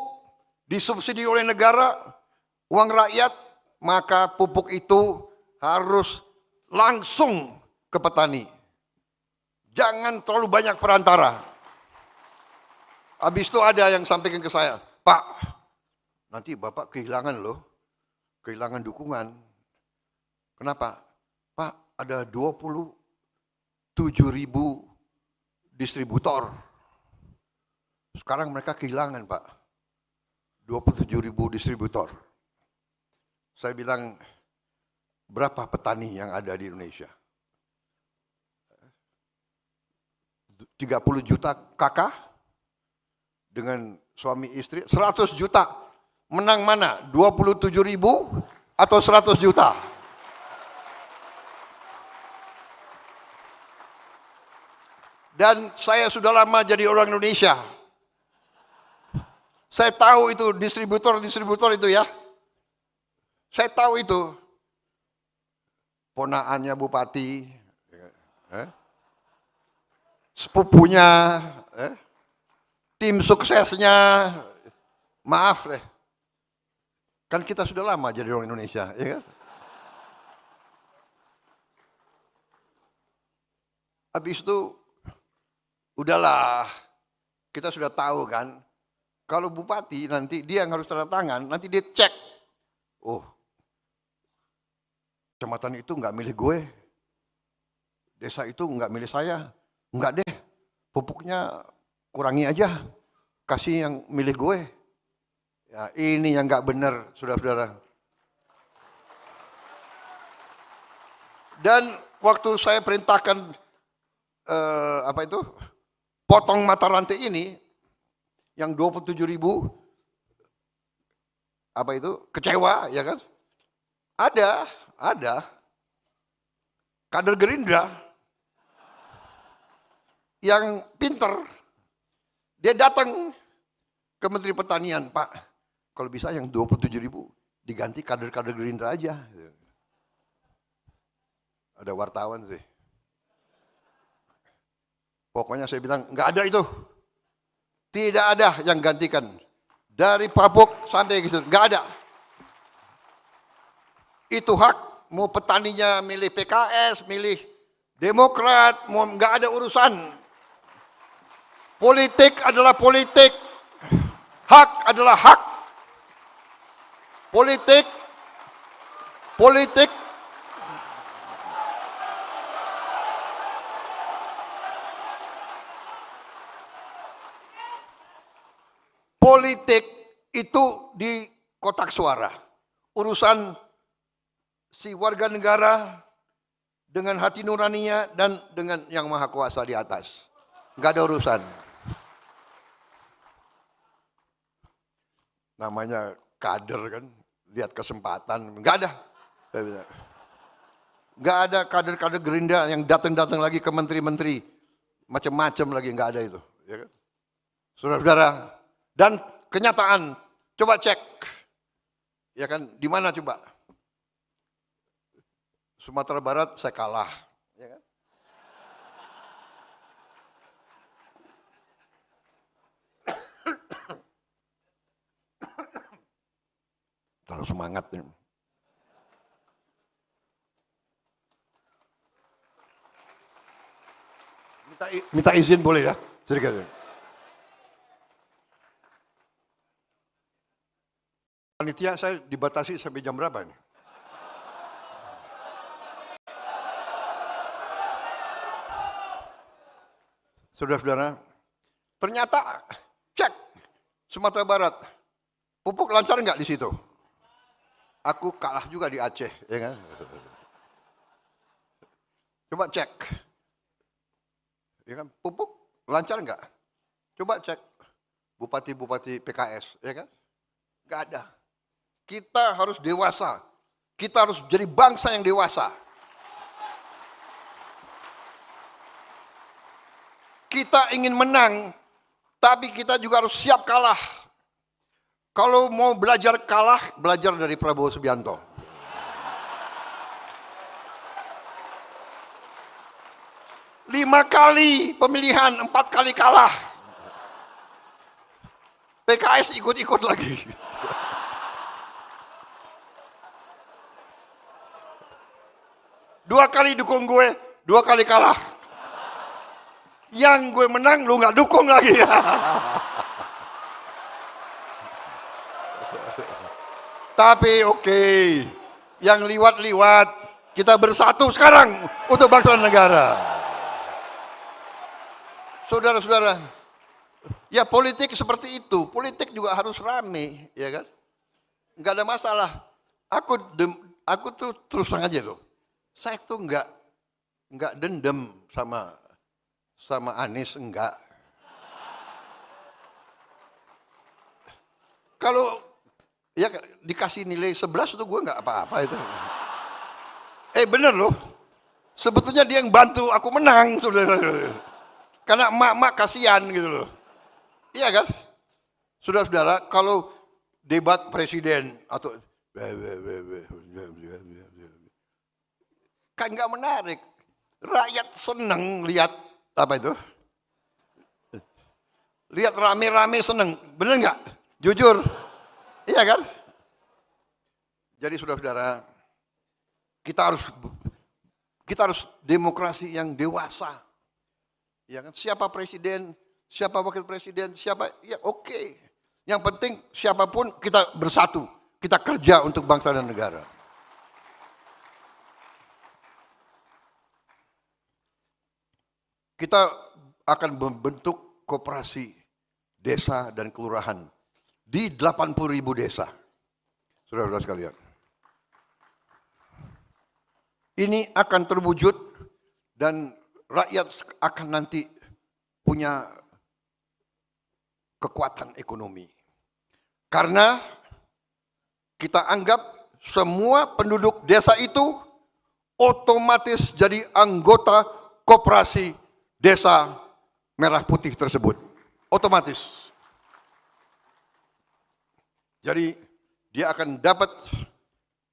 disubsidi oleh negara, uang rakyat, maka pupuk itu harus langsung ke petani. Jangan terlalu banyak perantara. Habis itu ada yang sampaikan ke saya, Pak, nanti Bapak kehilangan loh, kehilangan dukungan. Kenapa? Pak, ada 27.000 distributor. Sekarang mereka kehilangan, Pak. 27.000 distributor. Saya bilang, berapa petani yang ada di Indonesia? 30 juta kakak dengan suami istri, 100 juta. Menang mana? 27.000 atau 100 juta? Dan saya sudah lama jadi orang Indonesia. Saya tahu itu distributor itu ya. Saya tahu itu. Ponakannya bupati, sepupunya, tim suksesnya, maaf deh. Kan kita sudah lama jadi orang Indonesia, ya kan? Habis itu udahlah, kita sudah tahu kan, kalau bupati nanti dia yang harus tanda tangan, nanti dia cek, oh kecamatan itu nggak milih gue, desa itu nggak milih saya, nggak deh, pupuknya kurangi aja, kasih yang milih gue. Ya, ini yang nggak benar, saudara-saudara. Dan waktu saya perintahkan potong mata rantai ini, yang 27.000 kecewa, ya kan? Ada kader Gerindra yang pinter, dia datang ke Menteri Pertanian, Pak, kalau bisa yang 27.000 diganti kader-kader Gerindra aja. Ada wartawan sih. Pokoknya saya bilang, nggak ada itu. Tidak ada yang gantikan. Dari Papuk sampai gitu, nggak ada. Itu hak, mau petaninya milih PKS, milih Demokrat, mau nggak ada urusan. Politik adalah politik. Hak adalah hak. Politik itu di kotak suara. Urusan si warga negara dengan hati nuraninya dan dengan yang maha kuasa di atas. Nggak ada urusan. Namanya kader kan, lihat kesempatan. Nggak ada. Nggak ada kader-kader Gerindra yang datang-datang lagi ke menteri-menteri. Macam-macam lagi, nggak ada itu. Ya kan? Saudara-saudara, dan kenyataan, coba cek. Ya kan, di mana coba? Sumatera Barat saya kalah. Ya kan? Terlalu semangat nih. Minta izin boleh ya? Sedikit. Panitia saya dibatasi sampai jam berapa nih? Saudara-saudara, ternyata cek Sumatera Barat, pupuk lancar nggak di situ? Aku kalah juga di Aceh, ya kan? Coba cek, ya kan? Pupuk lancar nggak? Coba cek bupati-bupati PKS, ya kan? Nggak ada. Kita harus dewasa, kita harus jadi bangsa yang dewasa. Kita ingin menang, tapi kita juga harus siap kalah. Kalau mau belajar kalah, belajar dari Prabowo Subianto. Lima kali pemilihan, 4 kali kalah. PKS ikut-ikut lagi. Dua kali dukung gue, 2 kali kalah. Yang gue menang, lu nggak dukung lagi. Tapi oke, yang liwat-liwat, kita bersatu sekarang untuk bangsa dan negara. Saudara-saudara, ya politik seperti itu, politik juga harus rame, ya kan? Nggak ada masalah. Aku tuh terus terang aja loh, saya tuh nggak dendam sama Anies, enggak. Kalau ya dikasih nilai 11 itu gue nggak apa-apa itu. Bener loh. Sebetulnya dia yang bantu aku menang, saudara. Karena emak-emak kasihan gitu loh. Iya kan? Saudara-saudara, kalau debat presiden atau kan nggak menarik. Rakyat seneng lihat apa itu? Lihat rame-rame seneng, bener nggak? Jujur. Iya kan? Jadi saudara-saudara, kita harus demokrasi yang dewasa. Ya kan? Siapa presiden, siapa wakil presiden, siapa, ya oke. Yang penting siapapun kita bersatu, kita kerja untuk bangsa dan negara. Kita akan membentuk koperasi desa dan kelurahan di 80.000 desa. Saudara-saudara sekalian. Ini akan terwujud dan rakyat akan nanti punya kekuatan ekonomi. Karena kita anggap semua penduduk desa itu otomatis jadi anggota koperasi desa merah putih tersebut. Otomatis. Jadi dia akan dapat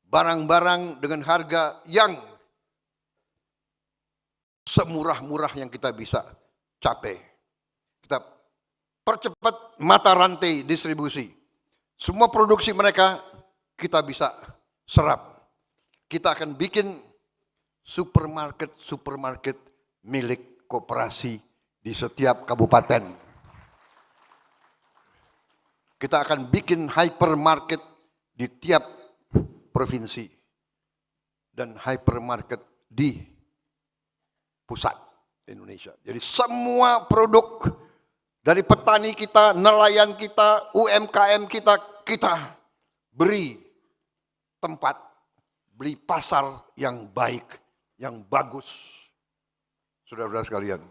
barang-barang dengan harga yang semurah-murah yang kita bisa capai. Kita percepat mata rantai distribusi. Semua produksi mereka kita bisa serap. Kita akan bikin supermarket milik koperasi di setiap kabupaten. Kita akan bikin hypermarket di tiap provinsi dan hypermarket di pusat Indonesia. Jadi semua produk dari petani kita, nelayan kita, UMKM kita beri tempat, beli pasar yang baik, yang bagus. Saudara-saudara sekalian.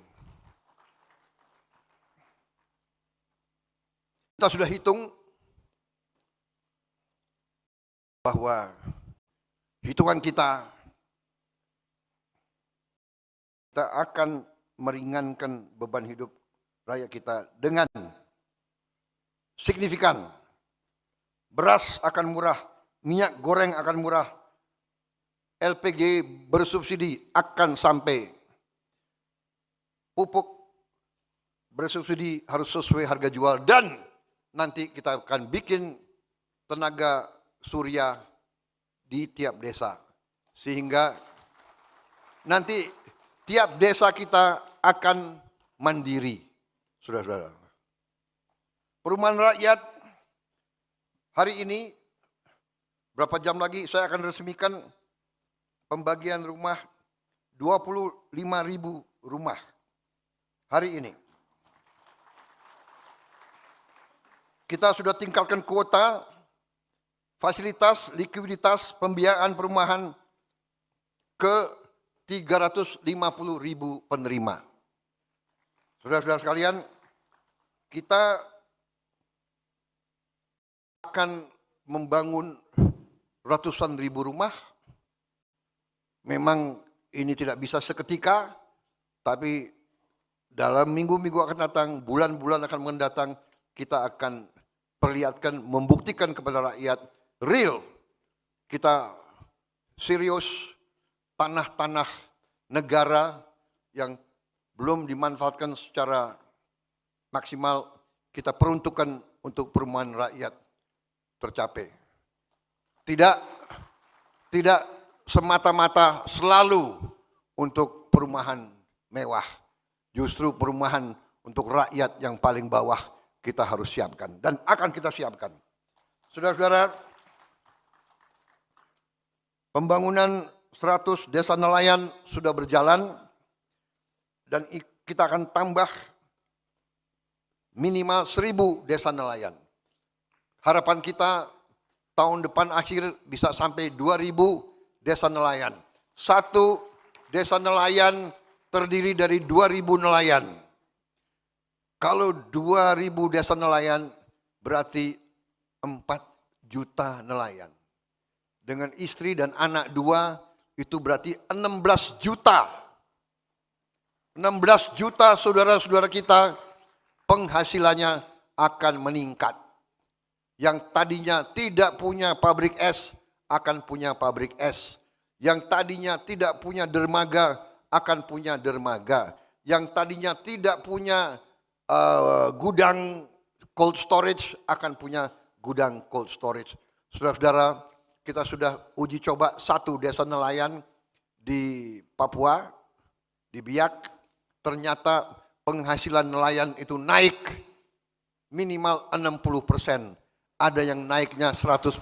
Kita sudah hitung bahwa hitungan kita akan meringankan beban hidup rakyat kita dengan signifikan. Beras akan murah, minyak goreng akan murah, LPG bersubsidi akan sampai, pupuk bersubsidi harus sesuai harga jual, dan nanti kita akan bikin tenaga surya di tiap desa. Sehingga nanti tiap desa kita akan mandiri. Saudara-saudara. Perumahan rakyat hari ini, berapa jam lagi saya akan resmikan pembagian rumah 25.000 rumah. Hari ini. Kita sudah tingkatkan kuota, fasilitas, likuiditas, pembiayaan perumahan ke 350.000 penerima. Saudara-saudara sekalian, kita akan membangun ratusan ribu rumah. Memang ini tidak bisa seketika, tapi dalam minggu-minggu akan datang, bulan-bulan akan mendatang, kita akan perlihatkan, membuktikan kepada rakyat real. Kita serius, tanah-tanah negara yang belum dimanfaatkan secara maksimal, kita peruntukkan untuk perumahan rakyat tercapai. Tidak semata-mata selalu untuk perumahan mewah. Justru perumahan untuk rakyat yang paling bawah kita harus siapkan dan akan kita siapkan. Saudara-saudara, pembangunan 100 desa nelayan sudah berjalan dan kita akan tambah minimal 1.000 desa nelayan. Harapan kita tahun depan akhir bisa sampai 2.000 desa nelayan. Satu desa nelayan terdiri dari 2.000 nelayan. Kalau 2.000 desa nelayan berarti 4 juta nelayan. Dengan istri dan anak 2 itu berarti 16 juta. 16 juta saudara-saudara kita penghasilannya akan meningkat. Yang tadinya tidak punya pabrik es akan punya pabrik es. Yang tadinya tidak punya dermaga akan punya dermaga. Yang tadinya tidak punya gudang cold storage akan punya gudang cold storage. Saudara-saudara, kita sudah uji coba 1 desa nelayan di Papua, di Biak. Ternyata penghasilan nelayan itu naik minimal 60%, ada yang naiknya 100%.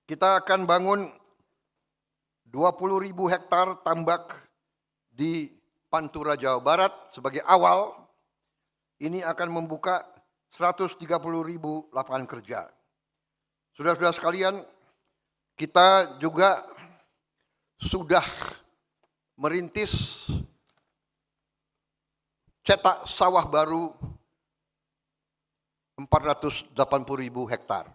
Kita akan bangun 20.000 hektar tambak di Pantura, Jawa Barat sebagai awal. Ini akan membuka 130.000 lapangan kerja. Saudara-saudara sekalian, kita juga sudah merintis cetak sawah baru 480.000 hektar.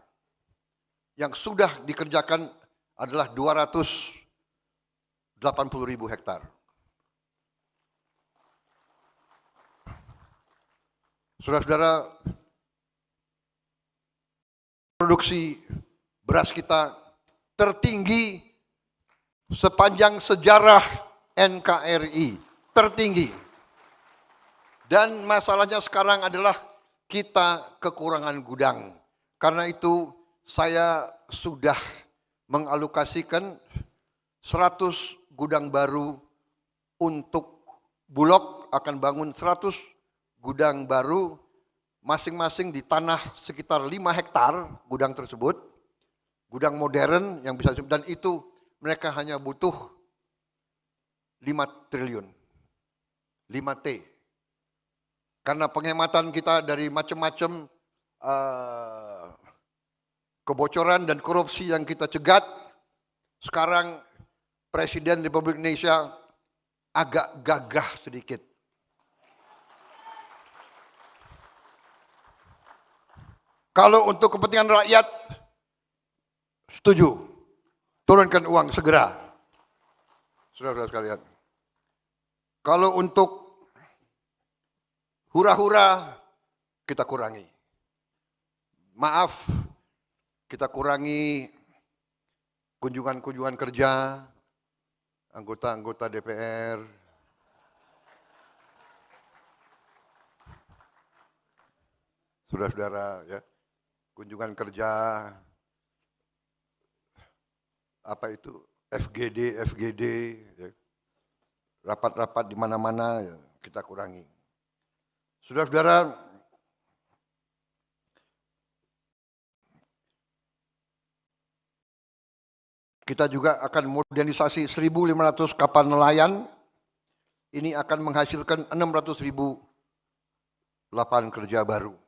Yang sudah dikerjakan adalah 280.000 hektar. Saudara-saudara, produksi beras kita tertinggi sepanjang sejarah NKRI, tertinggi. Dan masalahnya sekarang adalah kita kekurangan gudang. Karena itu saya sudah mengalokasikan 100 gudang baru untuk Bulog, akan bangun 100 gudang baru masing-masing di tanah sekitar 5 hektar gudang tersebut. Gudang modern yang bisa, dan itu mereka hanya butuh 5 triliun. 5T. Karena penghematan kita dari macam-macam kebocoran dan korupsi yang kita cegat, sekarang Presiden Republik Indonesia agak gagah sedikit. Kalau untuk kepentingan rakyat, setuju. Turunkan uang segera. Saudara-saudara sekalian. Kalau untuk hura-hura, kita kurangi. Maaf, kita kurangi kunjungan-kunjungan kerja, anggota-anggota DPR. Saudara-saudara, ya. Kunjungan kerja, apa itu, FGD, ya. Rapat-rapat di mana-mana, ya, kita kurangi. Saudara-saudara, kita juga akan modernisasi 1.500 kapal nelayan. Ini akan menghasilkan 600.000 lapangan kerja baru.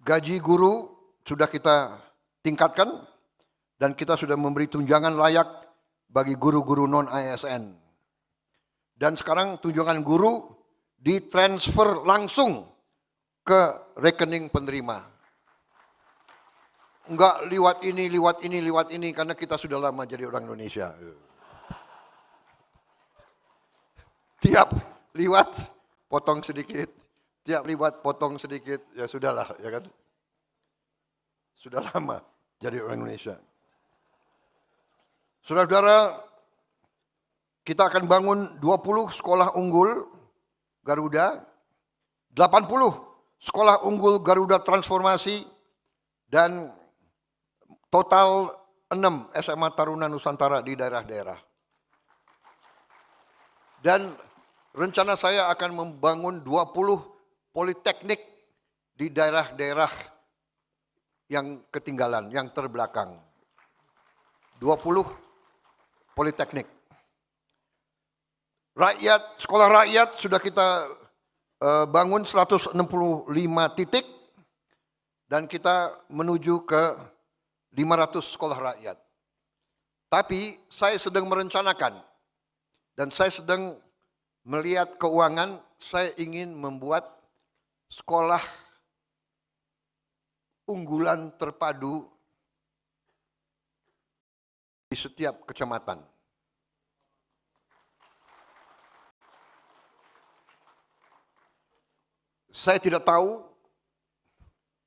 Gaji guru sudah kita tingkatkan dan kita sudah memberi tunjangan layak bagi guru-guru non-ASN. Dan sekarang tunjangan guru ditransfer langsung ke rekening penerima. Enggak lewat ini, karena kita sudah lama jadi orang Indonesia. Tiap liwat potong sedikit. Tiap liwat potong sedikit, ya sudahlah, ya kan? Sudah lama jadi orang Indonesia. Saudara-saudara, kita akan bangun 20 sekolah unggul Garuda, 80 sekolah unggul Garuda transformasi, dan total 6 SMA Taruna Nusantara di daerah-daerah. Dan rencana saya akan membangun 20 politeknik di daerah-daerah yang ketinggalan, yang terbelakang. 20 politeknik. Rakyat, sekolah rakyat sudah kita bangun 165 titik dan kita menuju ke 500 sekolah rakyat. Tapi saya sedang merencanakan dan saya sedang melihat keuangan, saya ingin membuat sekolah unggulan terpadu di setiap kecamatan. Saya tidak tahu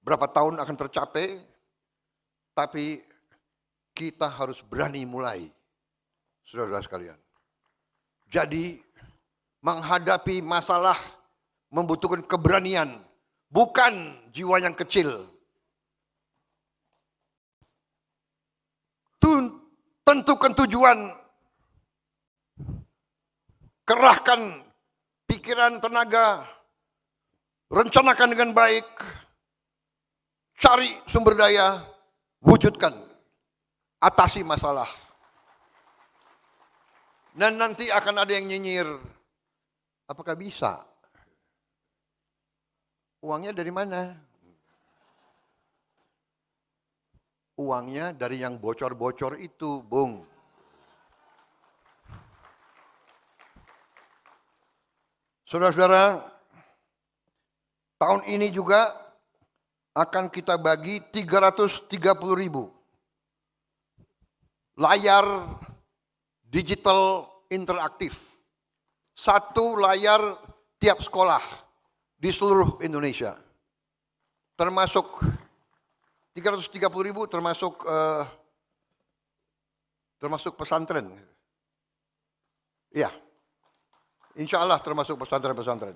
berapa tahun akan tercapai, tapi kita harus berani mulai, saudara-saudara sekalian. Jadi menghadapi masalah membutuhkan keberanian, bukan jiwa yang kecil. tentukan tujuan, kerahkan pikiran, tenaga, rencanakan dengan baik, cari sumber daya, wujudkan, atasi masalah. Dan nanti akan ada yang nyinyir, apakah bisa? Uangnya dari mana? Uangnya dari yang bocor-bocor itu, Bung. Saudara-saudara, tahun ini juga akan kita bagi 330.000 layar digital interaktif. Satu layar tiap sekolah di seluruh Indonesia. Termasuk 330.000 termasuk pesantren. Iya. Insya Allah termasuk pesantren-pesantren.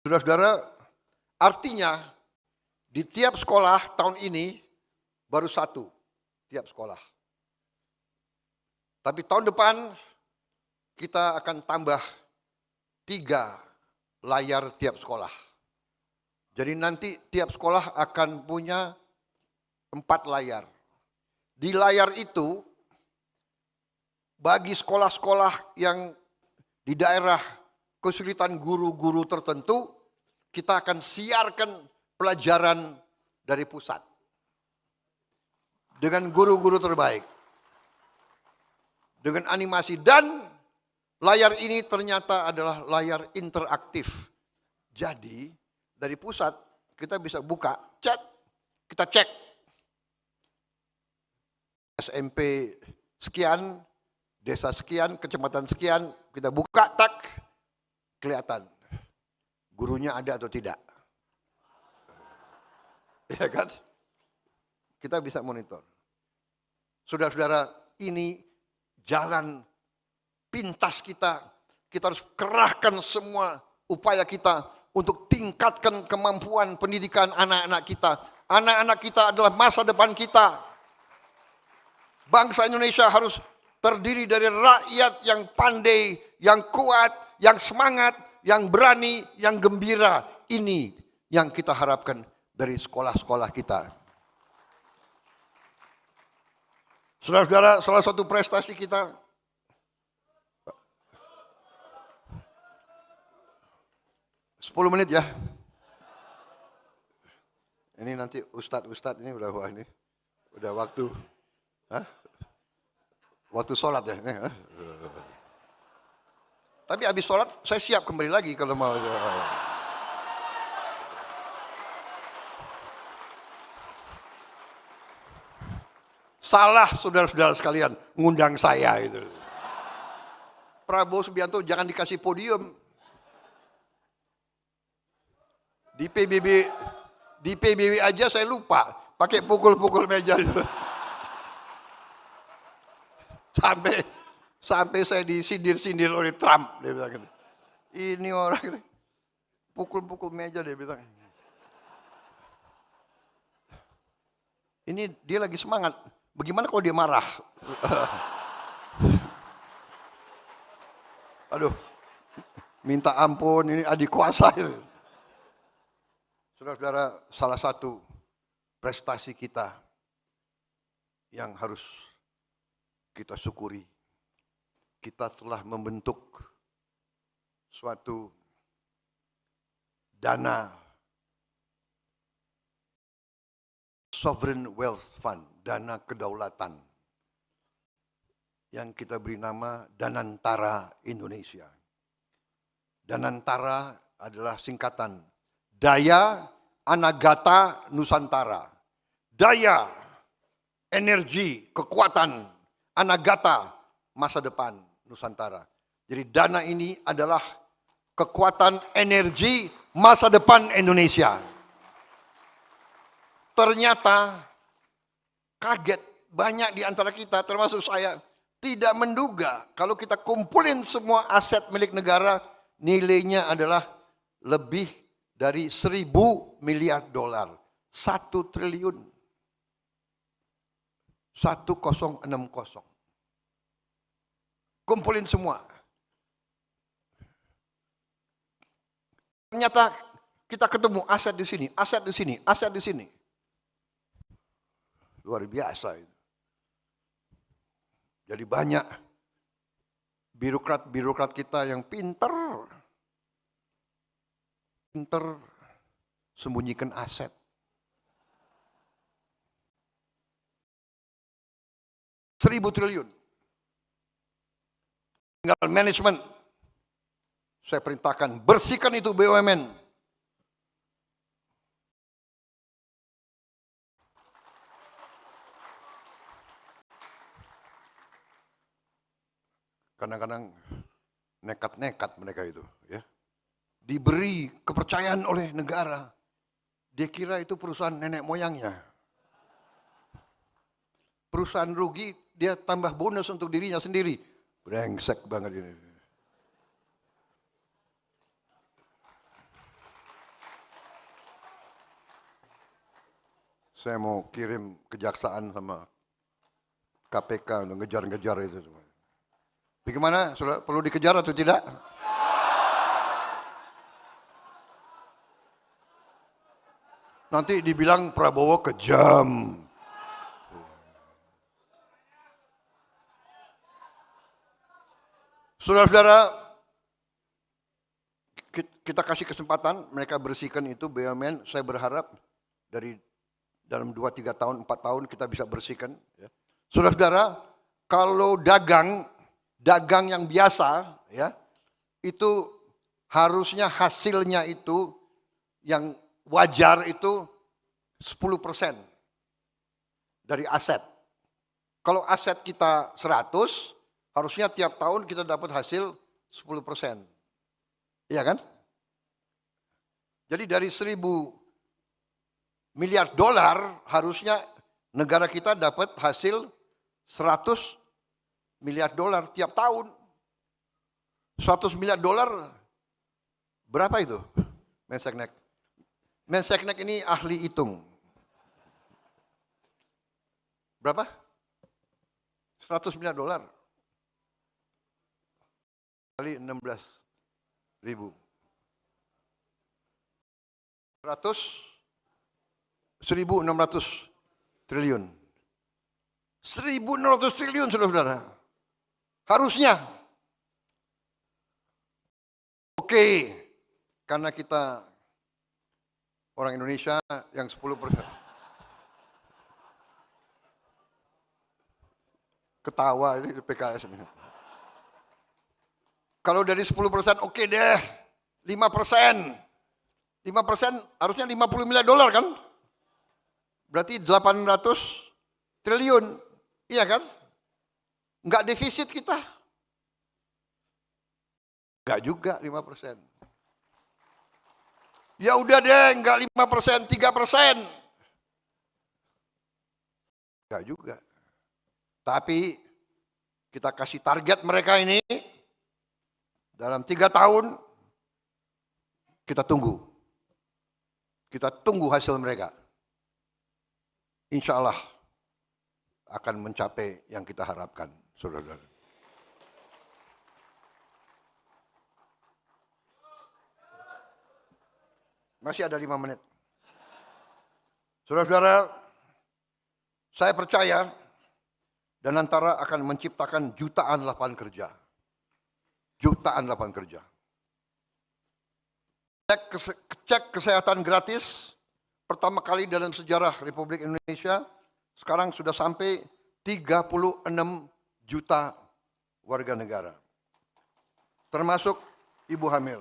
Saudara-saudara, artinya di tiap sekolah tahun ini baru satu tiap sekolah. Tapi tahun depan kita akan tambah 3 layar tiap sekolah. Jadi nanti tiap sekolah akan punya 4 layar. Di layar itu, bagi sekolah-sekolah yang di daerah kesulitan guru-guru tertentu, kita akan siarkan pelajaran dari pusat. Dengan guru-guru terbaik. Dengan animasi, dan layar ini ternyata adalah layar interaktif. Jadi dari pusat kita bisa buka, chat, kita cek. SMP sekian, desa sekian, kecamatan sekian, kita buka, tak, kelihatan. Gurunya ada atau tidak. Ya kan? Kita bisa monitor. Saudara-saudara, ini jalan pintas kita. Kita harus kerahkan semua upaya kita untuk tingkatkan kemampuan pendidikan anak-anak kita. Anak-anak kita adalah masa depan kita. Bangsa Indonesia harus terdiri dari rakyat yang pandai, yang kuat, yang semangat, yang berani, yang gembira. Ini yang kita harapkan dari sekolah-sekolah kita. Saudara-saudara, salah satu prestasi kita, sepuluh menit ya. Ini nanti ustadz ini udah, wah ini udah waktu. Hah? Waktu sholat ya. Tapi habis sholat saya siap kembali lagi kalau mau. Salah saudara-saudara sekalian ngundang saya itu. Prabowo Subianto jangan dikasih podium. Di PBB aja saya lupa pakai pukul-pukul meja itu. Sampai saya disindir-sindir oleh Trump, dia bilang gitu. Ini orang pukul-pukul meja, dia bilang. Ini dia lagi semangat. Bagaimana kalau dia marah? Aduh, minta ampun, ini adik kuasa. Saudara-saudara, salah satu prestasi kita yang harus kita syukuri, kita telah membentuk suatu dana Sovereign Wealth Fund, dana kedaulatan, yang kita beri nama Danantara Indonesia. Danantara adalah singkatan Daya Anagata Nusantara. Daya, energi, kekuatan, Anagata, masa depan Nusantara. Jadi dana ini adalah kekuatan energi masa depan Indonesia. Ternyata kaget, banyak di antara kita termasuk saya tidak menduga kalau kita kumpulin semua aset milik negara nilainya adalah lebih dari 1.000 miliar dolar. 1 triliun. 1060. Kumpulin semua. Ternyata kita ketemu aset di sini, aset di sini, aset di sini. Luar biasa itu. Jadi banyak birokrat kita yang pinter sembunyikan aset. Seribu triliun. Tinggal manajemen. Saya perintahkan bersihkan itu BUMN. Kadang-kadang nekat-nekat mereka itu, ya. Diberi kepercayaan oleh negara. Dia kira itu perusahaan nenek moyangnya. Perusahaan rugi, dia tambah bonus untuk dirinya sendiri. Brengsek banget ini. Saya mau kirim kejaksaan sama KPK untuk ngejar-ngejar itu semua. Bagaimana? Sudah perlu dikejar atau tidak? Nanti dibilang Prabowo kejam. Saudara-saudara, kita kasih kesempatan mereka bersihkan itu BUMN. Saya berharap dari dalam 2-3 tahun, 4 tahun kita bisa bersihkan. Ya. Saudara-saudara, kalau dagang yang biasa, ya, itu harusnya hasilnya itu yang wajar itu 10% dari aset. Kalau aset kita 100, harusnya tiap tahun kita dapat hasil 10%. Iya kan? Jadi dari 1.000 miliar dolar harusnya negara kita dapat hasil 100 miliar dolar tiap tahun. 100 miliar dolar berapa itu? Menseknek. Menseknek ini ahli hitung. Berapa? 100 miliar dolar. Kali 16 ribu. 1.600 triliun. 1.600 triliun, saudara-saudara. Harusnya. Oke, karena kita orang Indonesia yang 10%. Ketawa ini PKS. Kalau dari 10% oke deh. 5%. 5% harusnya 50 miliar dolar kan? Berarti 800 triliun. Iya kan? Enggak defisit kita. Enggak juga 5%. Ya udah deh, enggak 5%, 3%. Enggak juga. Tapi kita kasih target mereka ini dalam 3 tahun kita tunggu. Kita tunggu hasil mereka. Insya Allah akan mencapai yang kita harapkan, saudara-saudara. Masih ada 5 menit. Saudara-saudara, saya percaya Danantara akan menciptakan jutaan lapangan kerja. Jutaan lapangan kerja. Cek kesehatan gratis pertama kali dalam sejarah Republik Indonesia sekarang sudah sampai 36 juta warga negara. Termasuk ibu hamil.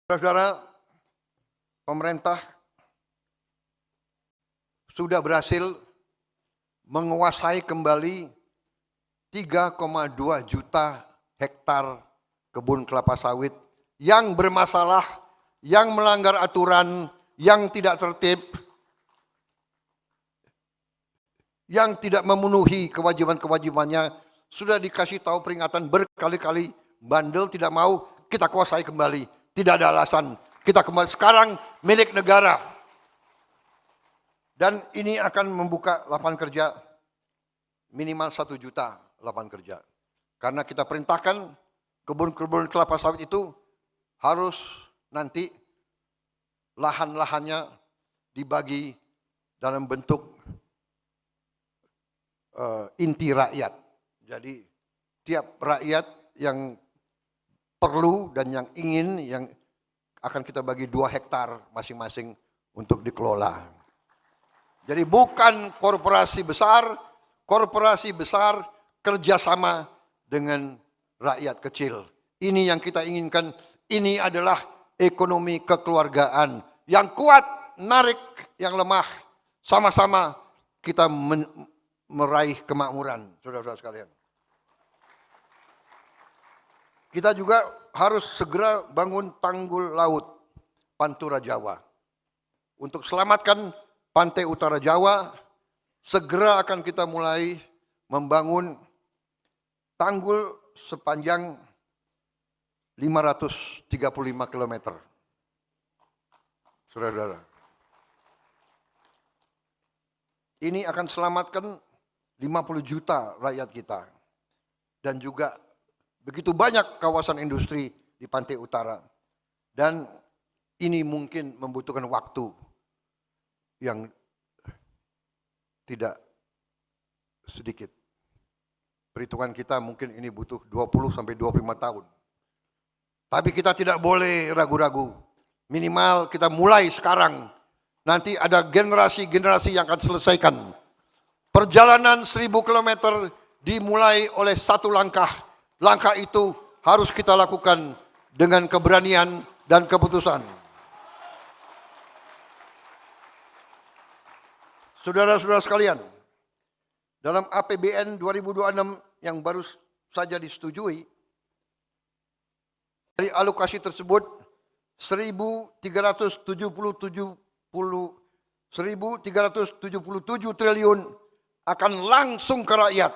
Saudara, pemerintah sudah berhasil menguasai kembali 3,2 juta hektar kebun kelapa sawit yang bermasalah, yang melanggar aturan, yang tidak tertib, yang tidak memenuhi kewajiban-kewajibannya, sudah dikasih tahu peringatan berkali-kali, bandel tidak mau, kita kuasai kembali. Tidak ada alasan kita kembali sekarang milik negara. Dan ini akan membuka lapangan kerja minimal 1 juta lapangan kerja. Karena kita perintahkan kebun-kebun kelapa sawit itu harus nanti lahan-lahannya dibagi dalam bentuk inti rakyat. Jadi tiap rakyat yang perlu dan yang ingin, yang akan kita bagi 2 hektar masing-masing untuk dikelola. Jadi bukan korporasi besar kerjasama dengan rakyat kecil. Ini yang kita inginkan, ini adalah ekonomi kekeluargaan. Yang kuat, narik yang lemah, sama-sama kita meraih kemakmuran, saudara-saudara sekalian. Kita juga harus segera bangun tanggul laut Pantura Jawa. Untuk selamatkan pantai utara Jawa, segera akan kita mulai membangun tanggul sepanjang 535 km. Saudara-saudara. Ini akan selamatkan 50 juta rakyat kita. Dan juga begitu banyak kawasan industri di pantai utara. Dan ini mungkin membutuhkan waktu yang tidak sedikit. Perhitungan kita mungkin ini butuh 20 sampai 25 tahun. Tapi kita tidak boleh ragu-ragu. Minimal kita mulai sekarang. Nanti ada generasi-generasi yang akan selesaikan. Perjalanan 1000 km dimulai oleh satu langkah. Langkah itu harus kita lakukan dengan keberanian dan keputusan. Saudara-saudara sekalian, dalam APBN 2026 yang baru saja disetujui, dari alokasi tersebut 1.377 triliun akan langsung ke rakyat,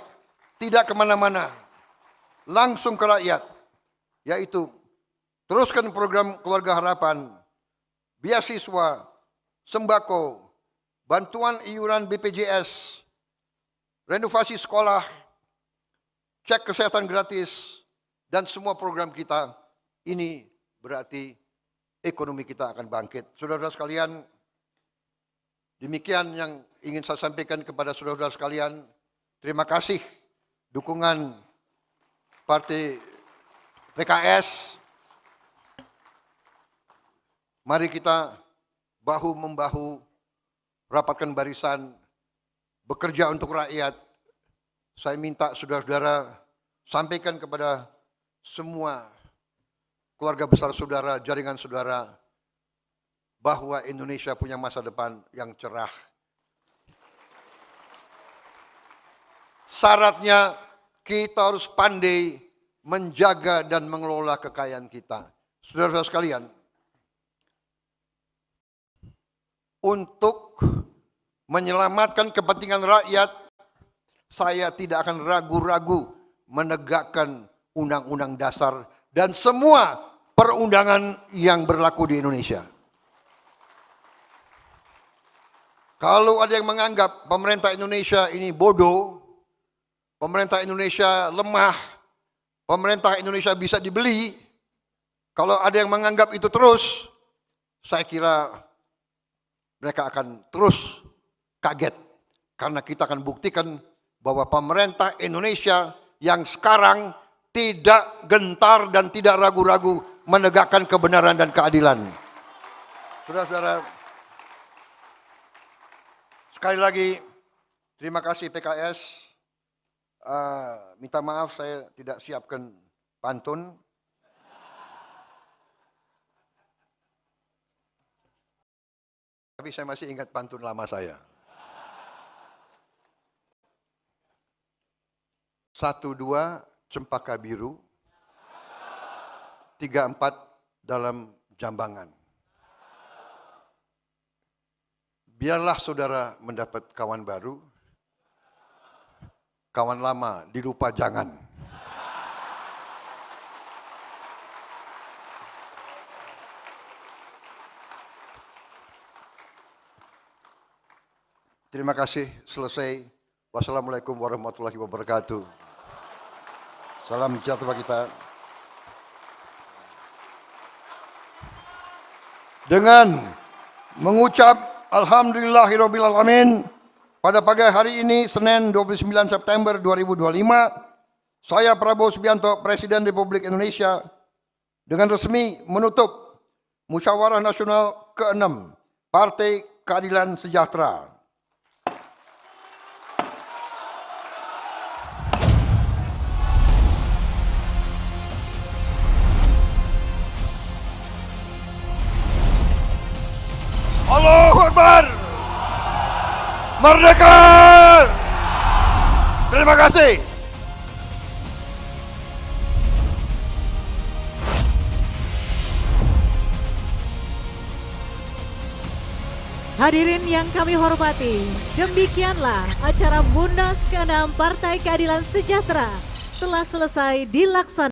tidak kemana-mana, langsung ke rakyat, yaitu teruskan program Keluarga Harapan, beasiswa, sembako, bantuan iuran BPJS, renovasi sekolah, cek kesehatan gratis, dan semua program kita. Ini berarti ekonomi kita akan bangkit. Saudara-saudara sekalian, demikian yang ingin saya sampaikan kepada saudara-saudara sekalian. Terima kasih dukungan Partai PKS. Mari kita bahu-membahu, rapatkan barisan, bekerja untuk rakyat. Saya minta saudara-saudara sampaikan kepada semua keluarga besar saudara, jaringan saudara, bahwa Indonesia punya masa depan yang cerah. Syaratnya kita harus pandai menjaga dan mengelola kekayaan kita. Saudara-saudara sekalian, untuk menyelamatkan kepentingan rakyat, saya tidak akan ragu-ragu menegakkan undang-undang dasar dan semua perundangan yang berlaku di Indonesia. Kalau ada yang menganggap pemerintah Indonesia ini bodoh, pemerintah Indonesia lemah, pemerintah Indonesia bisa dibeli, kalau ada yang menganggap itu terus, saya kira mereka akan terus kaget. Karena kita akan buktikan bahwa pemerintah Indonesia yang sekarang tidak gentar dan tidak ragu-ragu menegakkan kebenaran dan keadilan. Saudara-saudara, sekali lagi terima kasih PKS. Minta maaf saya tidak siapkan pantun. Tapi saya masih ingat pantun lama saya. 1, 2 cempaka biru, 3, 4 dalam jambangan. Biarlah saudara mendapat kawan baru, kawan lama dilupa jangan. Terima kasih, selesai. Wassalamualaikum warahmatullahi wabarakatuh. Salam sejahtera kita. Dengan mengucap alhamdulillahirabbil alamin, pada pagi hari ini Senin 29 September 2025, saya Prabowo Subianto, Presiden Republik Indonesia, dengan resmi menutup Musyawarah Nasional ke-6 Partai Keadilan Sejahtera. Allahu Akbar! Merdeka! Terima kasih. Hadirin yang kami hormati, demikianlah acara Munas ke-6 Partai Keadilan Sejahtera telah selesai dilaksanakan.